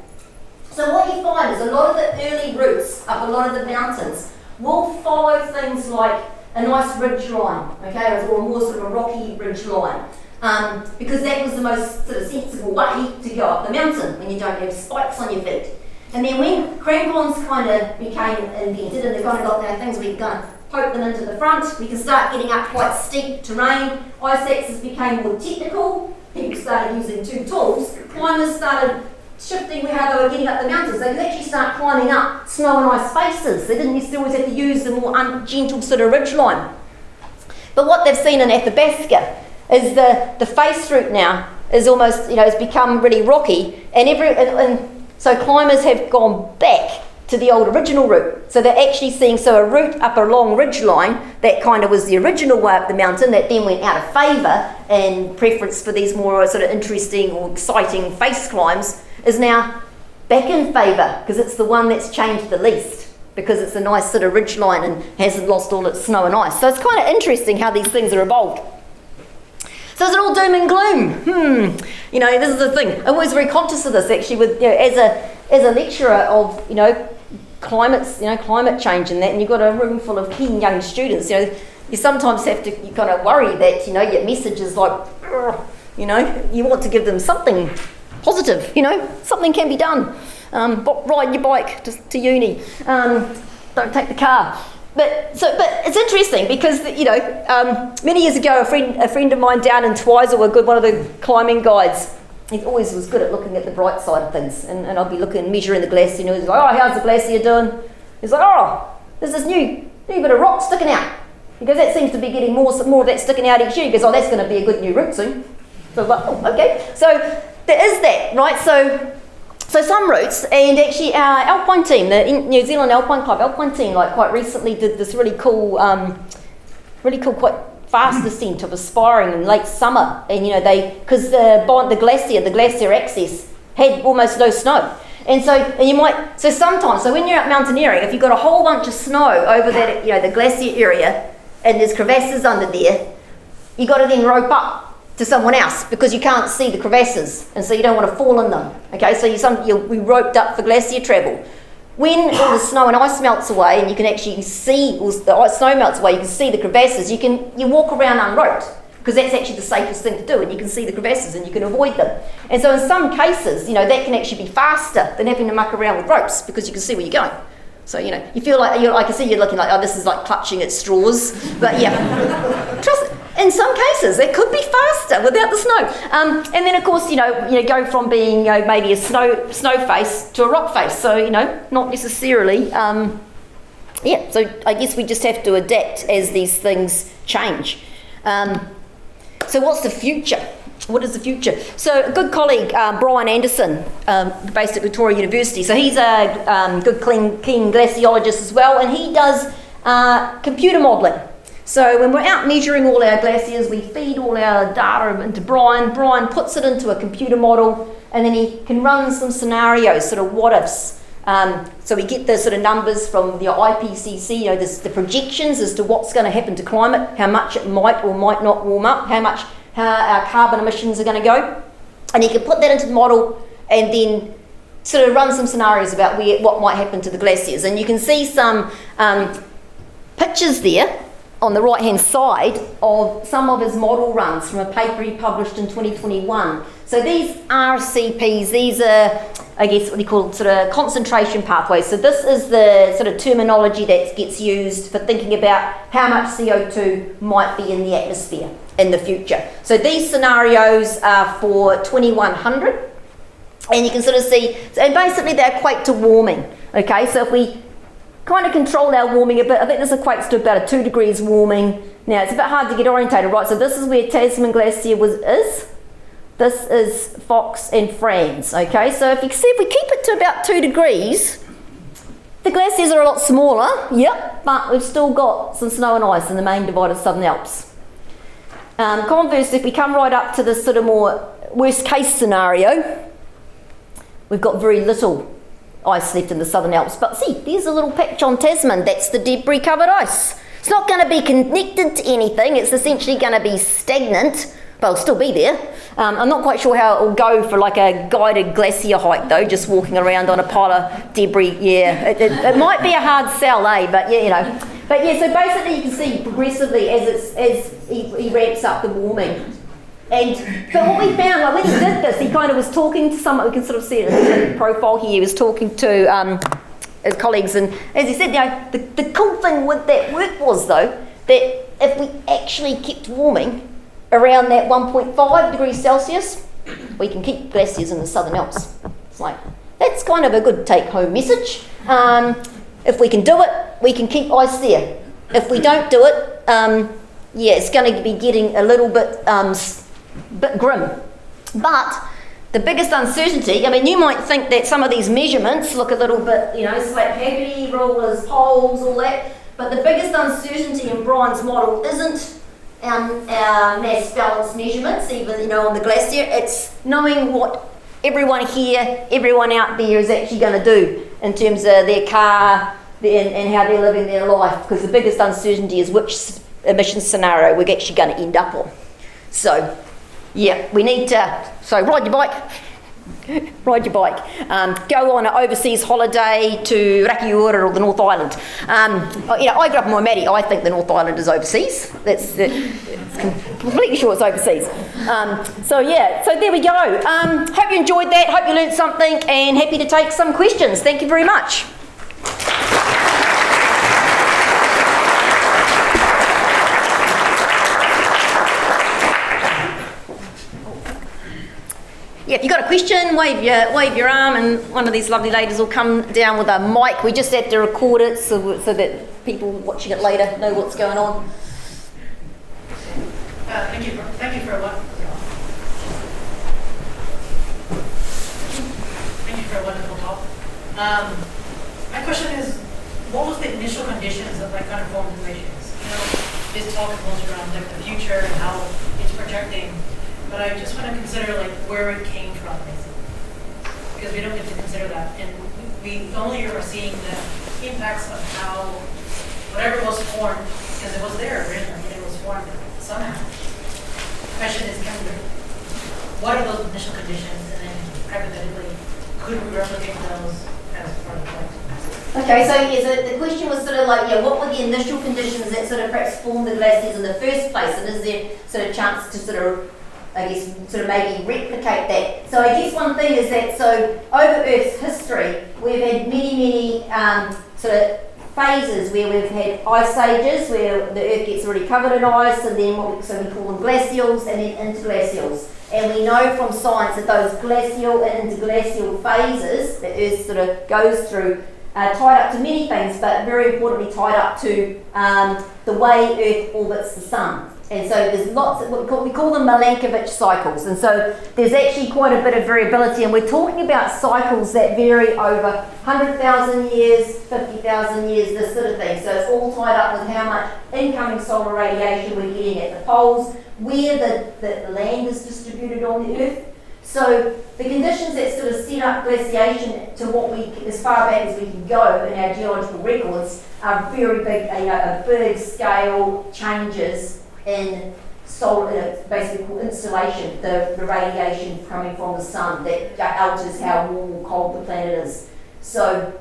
So what you find is a lot of the early routes up a lot of the mountains will follow things like a nice ridge line, okay, or more sort of a rocky ridge line, because that was the most sort of sensible way to go up the mountain when you don't have spikes on your feet. And then when crampons kind of became invented and they kind of got their things where you kind of poke them into the front, we can start getting up quite steep terrain, ice axes became more technical, people started using two tools, climbers started shifting how they were getting up the mountains. They could actually start climbing up snow and ice faces. They didn't necessarily always have to use the more gentle sort of ridge line. But what they've seen in Athabasca is the face route now is almost, you know, has become really rocky, and so climbers have gone back to the old original route. So they're actually seeing, a route up a long ridge line that kind of was the original way up the mountain that then went out of favour and preference for these more sort of interesting or exciting face climbs is now back in favour because it's the one that's changed the least because it's a nice sort of ridge line and hasn't lost all its snow and ice. So it's kind of interesting how these things are evolved. So is it all doom and gloom? You know, this is the thing. I'm always very conscious of this actually with, you know, as a lecturer of, you know, climate change and that, and you've got a room full of keen young students, you know, you sometimes have to, you kind of worry that, you know, your message is like, you know, you want to give them something positive, you know, something can be done. Ride your bike to uni, don't take the car. But it's interesting because, you know, many years ago, a friend of mine down in Tauhere, one of the climbing guides, he always was good at looking at the bright side of things, and I'd be measuring the glacier, and he was like, oh, how's the glacier doing? He's like, oh, there's this new bit of rock sticking out. He goes, that seems to be getting more of that sticking out each year. He goes, oh, that's going to be a good new route soon. So I was like, oh, okay. So there is that, right? So some routes, and actually our alpine team, the New Zealand Alpine Club alpine team, like quite recently did this really cool, quite fast descent of Aspiring in late summer, and you know because the glacier access had almost no snow, and sometimes when you're out mountaineering, if you've got a whole bunch of snow over that, you know, the glacier area, and there's crevasses under there, you got to then rope up to someone else because you can't see the crevasses, and so you don't want to fall in them. Okay, so we roped up for glacier travel. When all the snow and ice melts away, and you can actually see, snow melts away, you can see the crevasses. You walk around unroped because that's actually the safest thing to do, and you can see the crevasses and you can avoid them. And so in some cases, you know, that can actually be faster than having to muck around with ropes because you can see where you're going. So, you know, you feel like I can see you're looking like, oh, this is like clutching at straws, but yeah, trust it. In some cases, it could be faster without the snow. And then, of course, you know, go from being, you know, maybe a snow face to a rock face. So, you know, not necessarily. So I guess we just have to adapt as these things change. So what's the future? What is the future? So a good colleague, Brian Anderson, based at Victoria University. So he's a good, keen glaciologist as well, and he does computer modelling. So when we're out measuring all our glaciers, we feed all our data into Brian. Brian puts it into a computer model, and then he can run some scenarios, sort of what ifs. So we get the sort of numbers from the IPCC, you know, the projections as to what's going to happen to climate, how much it might or might not warm up, how our carbon emissions are going to go. And he can put that into the model and then sort of run some scenarios about what might happen to the glaciers. And you can see some pictures there on the right hand side of some of his model runs from a paper he published in 2021. So these RCPs, these are, I guess, what they call sort of concentration pathways. So this is the sort of terminology that gets used for thinking about how much CO2 might be in the atmosphere in the future. So these scenarios are for 2100, and you can sort of see, and basically they equate to warming. Okay, so if we kind of control our warming a bit, I think this equates to about a 2 degrees warming. Now it's a bit hard to get orientated, right? So this is where Tasman Glacier is. This is Fox and Franz, okay? So if we keep it to about 2 degrees, the glaciers are a lot smaller, yep, but we've still got some snow and ice in the main divide of Southern Alps. Conversely, if we come right up to this sort of more worst case scenario, we've got very little ice left in the Southern Alps. But see, there's a little patch on Tasman, that's the debris covered ice. It's not going to be connected to anything, it's essentially going to be stagnant, but it'll still be there. I'm not quite sure how it will go for like a guided glacier hike though, just walking around on a pile of debris. Yeah, it might be a hard sell, but yeah, you know. But yeah, so basically you can see progressively as he ramps up the warming. But what we found, like when he did this, he kind of was talking to someone, we can sort of see it in the profile here, he was talking to his colleagues, and as he said, you know, the cool thing with that work was though, that if we actually kept warming around that 1.5 degrees Celsius, we can keep glaciers in the Southern Alps. It's like, that's kind of a good take-home message. If we can do it, we can keep ice there. If we don't do it, yeah, it's going to be getting a little bit grim. But the biggest uncertainty, I mean, you might think that some of these measurements look a little bit, you know, slap happy, rollers, poles, all that, but the biggest uncertainty in Brian's model isn't our mass balance measurements, even, you know, on the glacier. It's knowing what everyone here, everyone out there is actually going to do in terms of their car and how they're living their life, because the biggest uncertainty is which emission scenario we're actually going to end up on. So, yeah, we need to, so ride your bike, Ride your bike. Go on an overseas holiday to Rakiura or the North Island. I grew up in Moana. I think the North Island is overseas. It's completely sure it's overseas. So there we go. Hope you enjoyed that. Hope you learned something, and happy to take some questions. Thank you very much. Yeah, if you've got a question, wave your arm, and one of these lovely ladies will come down with a mic. We just have to record it so that people watching it later know what's going on.
Thank you for a wonderful talk. My question is, what was the initial conditions that kind of formed the glaciers? This talk is mostly around the future and how it's projecting. But I just want to consider where it came from, basically, because we don't get to consider that, and we only are seeing the impacts of how whatever was formed, because it was there originally, and it was formed somehow. The question is, what are those initial conditions, and then hypothetically, could we replicate those as part of the life?
Okay, so the question was sort of what were the initial conditions that sort of perhaps formed the glaciers in the first place, and is there sort of chance to sort of maybe replicate that? So I guess one thing is that, so over Earth's history, we've had many sort of phases where we've had ice ages, where the Earth gets already covered in ice, and then we call them glacials and then interglacials. And we know from science that those glacial and interglacial phases that Earth sort of goes through are tied up to many things, but very importantly tied up to the way Earth orbits the Sun. And so there's lots of what we call them Milankovitch cycles, and so there's actually quite a bit of variability, and we're talking about cycles that vary over 100,000 years, 50,000 years, this sort of thing. So it's all tied up with how much incoming solar radiation we're getting at the poles, where the land is distributed on the Earth. So the conditions that sort of set up glaciation to what we, as far back as we can go in our geological records, are very big, a big scale changes in solar, basically called insolation, the radiation coming from the sun that alters how warm or cold the planet is. So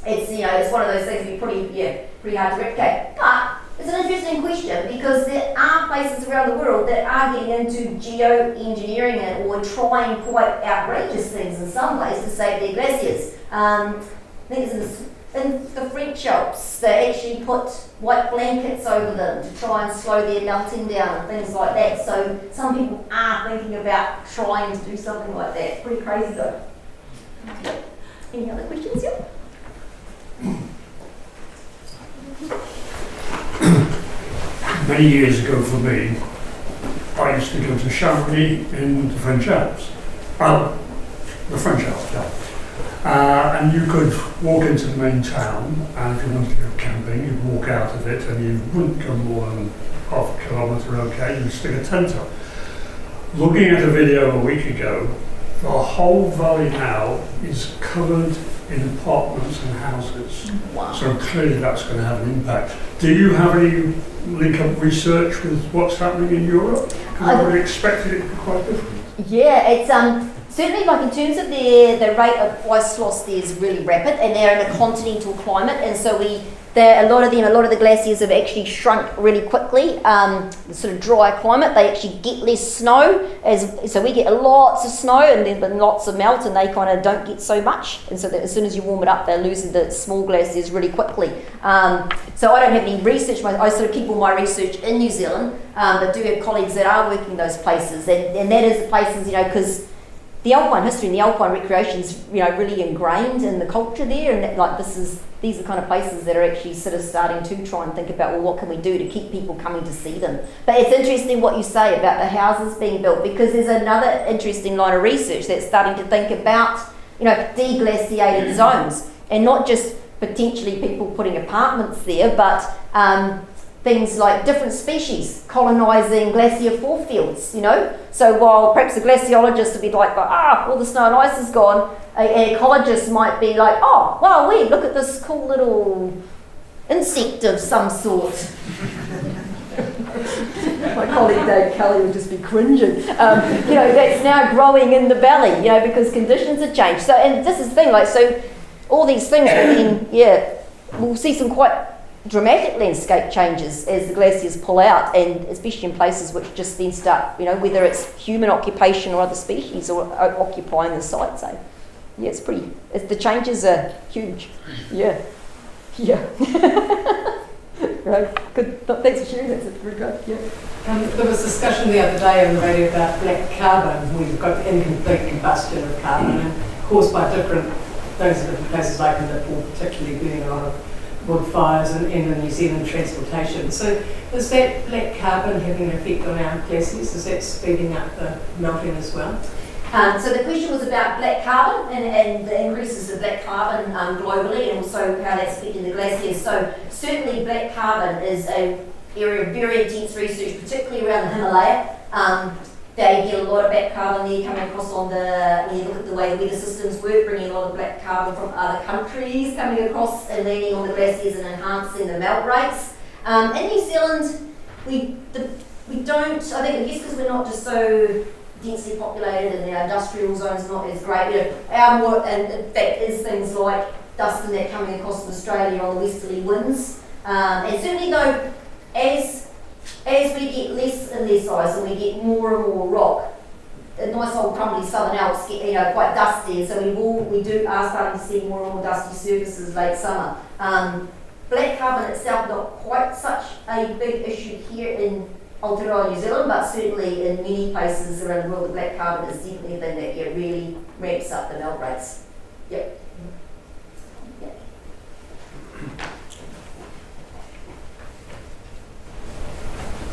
it's it's one of those things that pretty hard to replicate. But it's an interesting question, because there are places around the world that are getting into geoengineering or trying quite outrageous things in some ways to save their glaciers. I think it's in the French Alps, they actually put white blankets over them to try and slow their melting down and things like that. So some people are thinking about trying to do something like that. Pretty crazy though. Any other questions here?
Many years ago for me, I used to go to Chamonix in the French Alps. The French Alps, yeah. And you could walk into the main town, and if you wanted to go camping, you'd walk out of it, and you wouldn't go more than half a kilometre, okay, you'd stick a tent up. Looking at a video a week ago, the whole valley now is covered in apartments and houses.
Wow.
So clearly that's going to have an impact. Do you have any link-up research with what's happening in Europe? Because I would have expected it to be quite different.
Yeah, it's certainly in terms of the rate of ice loss there is really rapid, and they're in a continental climate, and so a lot of the glaciers have actually shrunk really quickly. The sort of dry climate, they actually get less snow, so we get lots of snow and then lots of melt, and they kind of don't get so much, and so that as soon as you warm it up, they're losing the small glaciers really quickly. So I don't have any research. I sort of keep all my research in New Zealand, but do have colleagues that are working in those places, and that is the places, because the alpine history and the alpine recreation is, really ingrained in the culture there, and these are kind of places that are actually sort of starting to try and think about, well, what can we do to keep people coming to see them? But it's interesting what you say about the houses being built, because there's another interesting line of research that's starting to think about, deglaciated zones, and not just potentially people putting apartments there, but things like different species colonising glacier forefields, So while perhaps a glaciologist would be like, all the snow and ice is gone, an ecologist might be like, oh, wow, look at this cool little insect of some sort. My colleague Dave Kelly would just be cringing. That's now growing in the valley, because conditions have changed. So, and this is the thing, so all these things, we'll see some quite dramatic landscape changes as the glaciers pull out, and especially in places which just then start, whether it's human occupation or other species or occupying the site. So, yeah, the changes are huge. Yeah. Right, good. Thanks for sharing that. That's very good. Yeah.
There was discussion the other day on the radio about black carbon. We've got incomplete combustion of carbon and caused by different places like in Nepal, particularly burning a lot of wood fires and in the New Zealand transportation. So is that black carbon having an effect on our glaciers? Is that speeding up the melting as well?
So the question was about black carbon and the increases of black carbon globally, and also how that's affecting the glaciers. So certainly black carbon is an area of very intense research, particularly around the Himalaya. They get a lot of black carbon there coming across when you look at the way the weather systems work, bringing a lot of black carbon from other countries coming across and landing on the glaciers and enhancing the melt rates. In New Zealand, we don't, I guess because we're not just so densely populated and our industrial zones are not as great. Our more, and in fact, is things like dust and that coming across from Australia on the westerly winds. And certainly though, as we get less and less ice and we get more and more rock, the nice old crumbly Southern Alps get quite dusty, and so we are starting to see more and more dusty surfaces late summer. Black carbon itself not quite such a big issue here in Aotearoa, New Zealand, but certainly in many places around the world, the black carbon is definitely a thing that really ramps up the melt rates. Yep.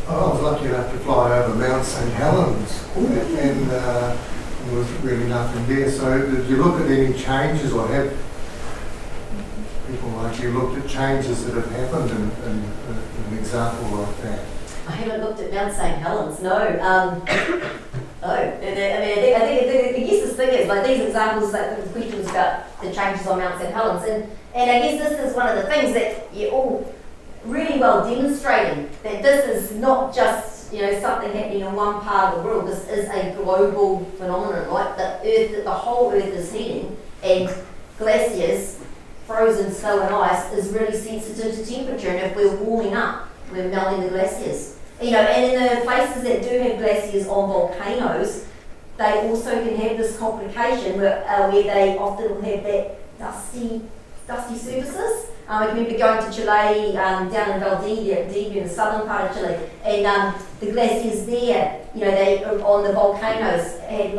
I was lucky enough to fly over Mount St Helens, and there was really nothing there. So did you look at any changes, or have people like you looked at changes that have happened in an example like that?
I haven't looked at Mount St Helens, no. I guess this thing is, these examples, the question was about the changes on Mount St Helens, and I guess this is one of the things that you're all really well demonstrating, that this is not just something happening in one part of the world. This is a global phenomenon, right? The whole Earth is heating, and glaciers, frozen snow and ice, is really sensitive to temperature, and if we're warming up, we're melting the glaciers. And in the places that do have glaciers on volcanoes, they also can have this complication where they often will have that dusty surfaces. I remember going to Chile, down in Valdivia in the southern part of Chile, and the glaciers there, they on the volcanoes had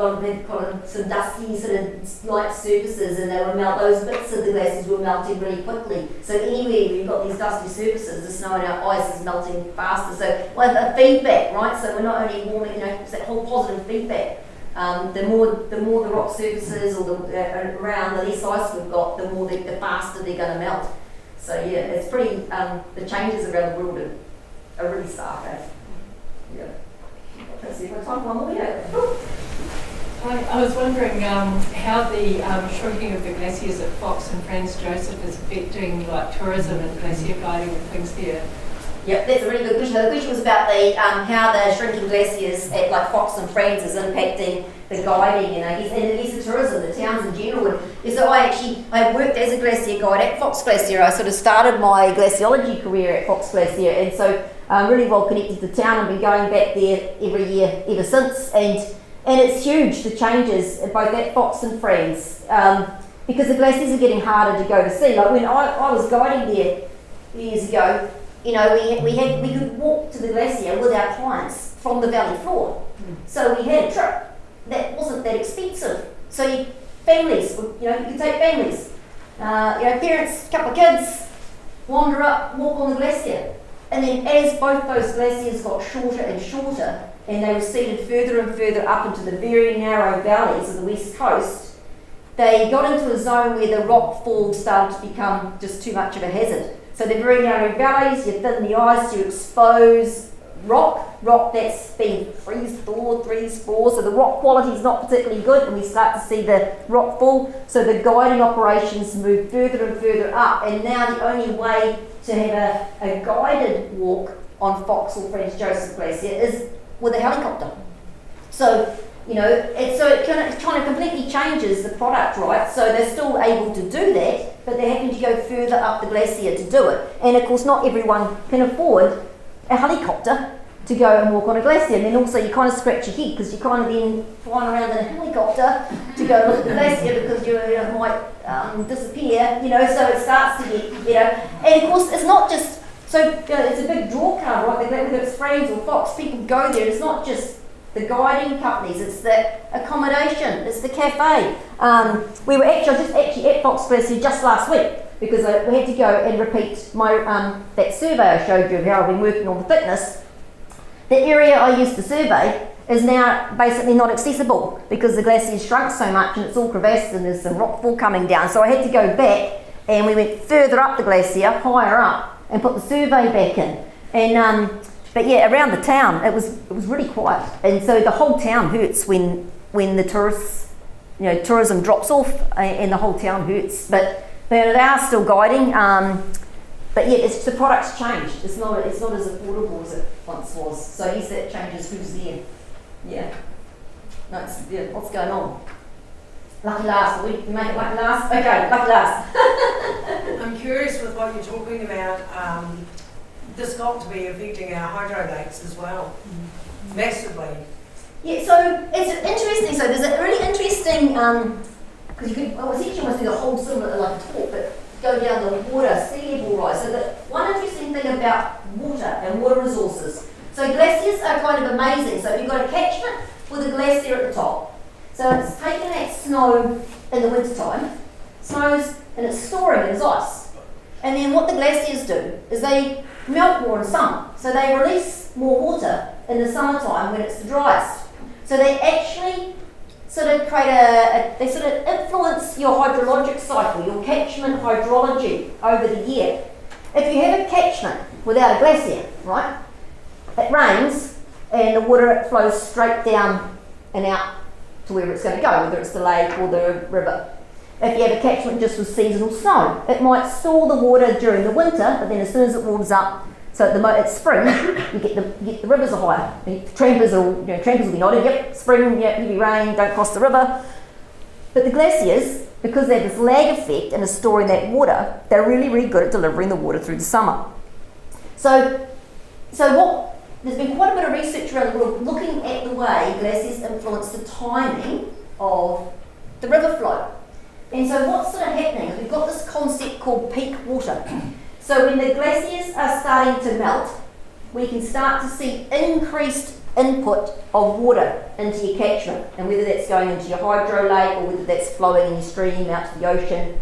some dusty sort of light surfaces, and those bits of the glaciers were melting really quickly. So anywhere where you've got these dusty surfaces, the snow and our ice is melting faster. So the feedback, right? So we're not only warming, it's that whole positive feedback. The more the rock surfaces or around, the less ice we've got, the faster they're going to melt. So yeah, it's pretty. The changes around the world are really stark. Yeah. Let's see if we've got time for one more. Yeah.
I was wondering how the shrinking of the glaciers at Fox and Franz Josef is affecting tourism and glacier guiding and things there.
Yeah, that's a really good question. The question was about how the shrinking glaciers at Fox and Franz is impacting the guiding and I guess the tourism, the towns in general. And so I worked as a glacier guide at Fox Glacier. I sort of started my glaciology career at Fox Glacier, and so I'm really well connected to town. I've been going back there every year ever since, and it's huge, the changes both at Fox and Franz, because the glaciers are getting harder to go to see. Like when I was guiding there years ago, we could walk to the glacier with our clients from the valley floor. So we had a trip that wasn't that expensive. So families, you could take families, parents, couple of kids, wander up, walk on the glacier. And then as both those glaciers got shorter and shorter, and they receded further and further up into the very narrow valleys of the west coast, they got into a zone where the rock fall started to become just too much of a hazard. So the very narrow valleys, you thin the ice, you expose rock that's been freeze-thawed, freeze-thawed, so the rock quality is not particularly good, and we start to see the rock fall. So the guiding operations move further and further up, and now the only way to have a guided walk on Fox or Franz Josef Glacier is with a helicopter. So, it kind of completely changes the product, right? So they're still able to do that, but they're having to go further up the glacier to do it. And of course, not everyone can afford a helicopter to go and walk on a glacier. And then also you kind of scratch your head because you're kind of then flying around in a helicopter to go look at the glacier because you might disappear, so it starts to get, And of course, it's not just, it's a big draw card, right? Whether it's Franz or Fox, people go there. It's not just the guiding companies, it's the accommodation, it's the cafe. We were actually at Fox Glacier just last week because we had to go and repeat my that survey I showed you of how I've been working on the fitness. The area I used to survey is now basically not accessible because the glacier's shrunk so much and it's all crevassed and there's some rockfall coming down. So I had to go back and we went further up the glacier, higher up, and put the survey back in. And but yeah, around the town it was really quiet, and so the whole town hurts when the tourists, tourism drops off and the whole town hurts. But they are still guiding. But yeah, the product's changed. It's not as affordable as it once was. So yes, that changes who's there. Yeah. No, what's going on? Lucky last. We make it lucky last. Okay, lucky last.
I'm curious with what you're talking about. This got to be affecting our hydro lakes as well, massively.
Yeah, so it's interesting. So there's a really interesting, because you could, essentially almost do the whole similar like a talk, but go down the water, sea level rise. So one interesting thing about water and water resources. So glaciers are kind of amazing. So you've got a catchment with a glacier at the top. So it's taking that snow in the winter time, snows, and it's storing it as ice. And then what the glaciers do is they melt more in summer. So they release more water in the summertime when it's the driest. So they actually sort of create they sort of influence your hydrologic cycle, your catchment hydrology over the year. If you have a catchment without a glacier, right, it rains and the water flows straight down and out to wherever it's going to go, whether it's the lake or the river. If you have a catchment just with seasonal snow, it might store the water during the winter, but then as soon as it warms up, so it's spring, you get the rivers are higher. Trampers will be nodding, yep, spring, yep, heavy rain, don't cross the river. But the glaciers, because they have this lag effect and are storing that water, they're really, really good at delivering the water through the summer. So there's been quite a bit of research around the world looking at the way glaciers influence the timing of the river flow. And so what's sort of happening is we've got this concept called peak water. So when the glaciers are starting to melt, we can start to see increased input of water into your catchment, and whether that's going into your hydro lake or whether that's flowing in your stream out to the ocean.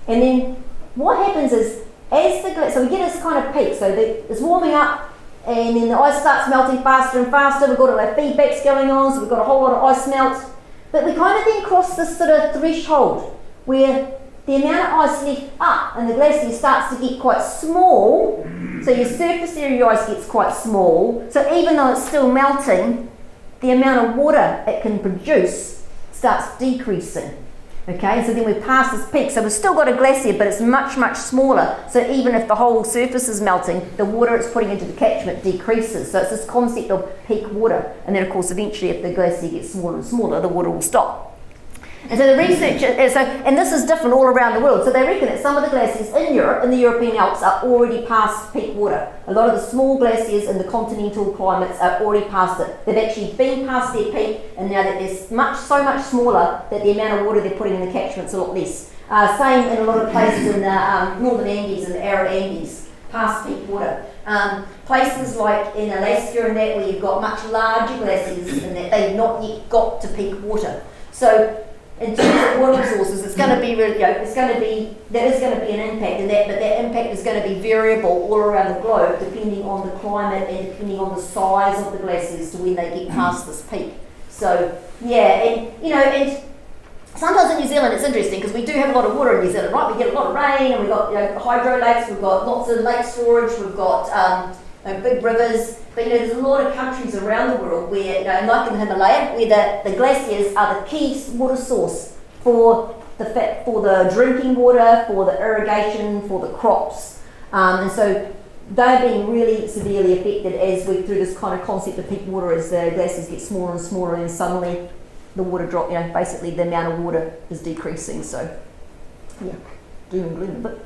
And then what happens is, so we get this kind of peak, so it's warming up and then the ice starts melting faster and faster, we've got all our feedbacks going on, so we've got a whole lot of ice melt. But we kind of then cross this sort of threshold where the amount of ice left up and the glacier starts to get quite small, so your surface area ice gets quite small, so even though it's still melting, the amount of water it can produce starts decreasing. Okay, so then we've passed this peak, so we've still got a glacier, but it's much, much smaller, so even if the whole surface is melting, the water it's putting into the catchment decreases. So it's this concept of peak water, and then of course eventually if the glacier gets smaller and smaller, the water will stop. And so the research, and this is different all around the world, so they reckon that some of the glaciers in Europe, in the European Alps, are already past peak water. A lot of the small glaciers in the continental climates are already past it. They've actually been past their peak, and now that they're so much smaller that the amount of water they're putting in the catchment's a lot less. Same in a lot of places in the northern Andes and the arid Andes, past peak water. Places like in Alaska and that, where you've got much larger glaciers and that they've not yet got to peak water. So in terms of water resources, it's going to be really, there is going to be an impact in that, but that impact is going to be variable all around the globe depending on the climate and depending on the size of the glaciers to when they get past this peak. So yeah, and sometimes in New Zealand it's interesting because we do have a lot of water in New Zealand, right? We get a lot of rain and we've got hydro lakes, we've got lots of lake storage, we've got big rivers, but there's a lot of countries around the world where, like in the Himalaya, where the glaciers are the key water source for the drinking water, for the irrigation, for the crops. And so they're being really severely affected as we through this kind of concept of peak water as the glaciers get smaller and smaller, and suddenly the water drop, basically the amount of water is decreasing. So yeah, doom and gloom, but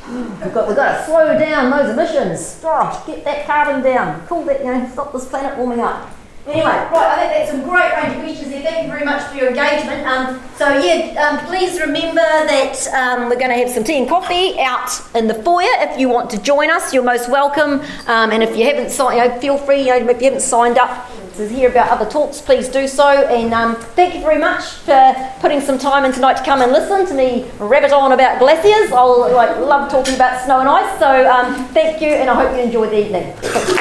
we've got to slow down those emissions. Gosh, get that carbon down, cool that, stop this planet warming up. Anyway, right, I think that's some great range of questions there. Thank you very much for your engagement. Please remember that we're going to have some tea and coffee out in the foyer. If you want to join us, you're most welcome. And if you haven't signed, feel free. If you haven't signed up to hear about other talks, please do so. And thank you very much for putting some time in tonight to come and listen to me rabbit on about glaciers. I'll love talking about snow and ice. So thank you, and I hope you enjoy the evening.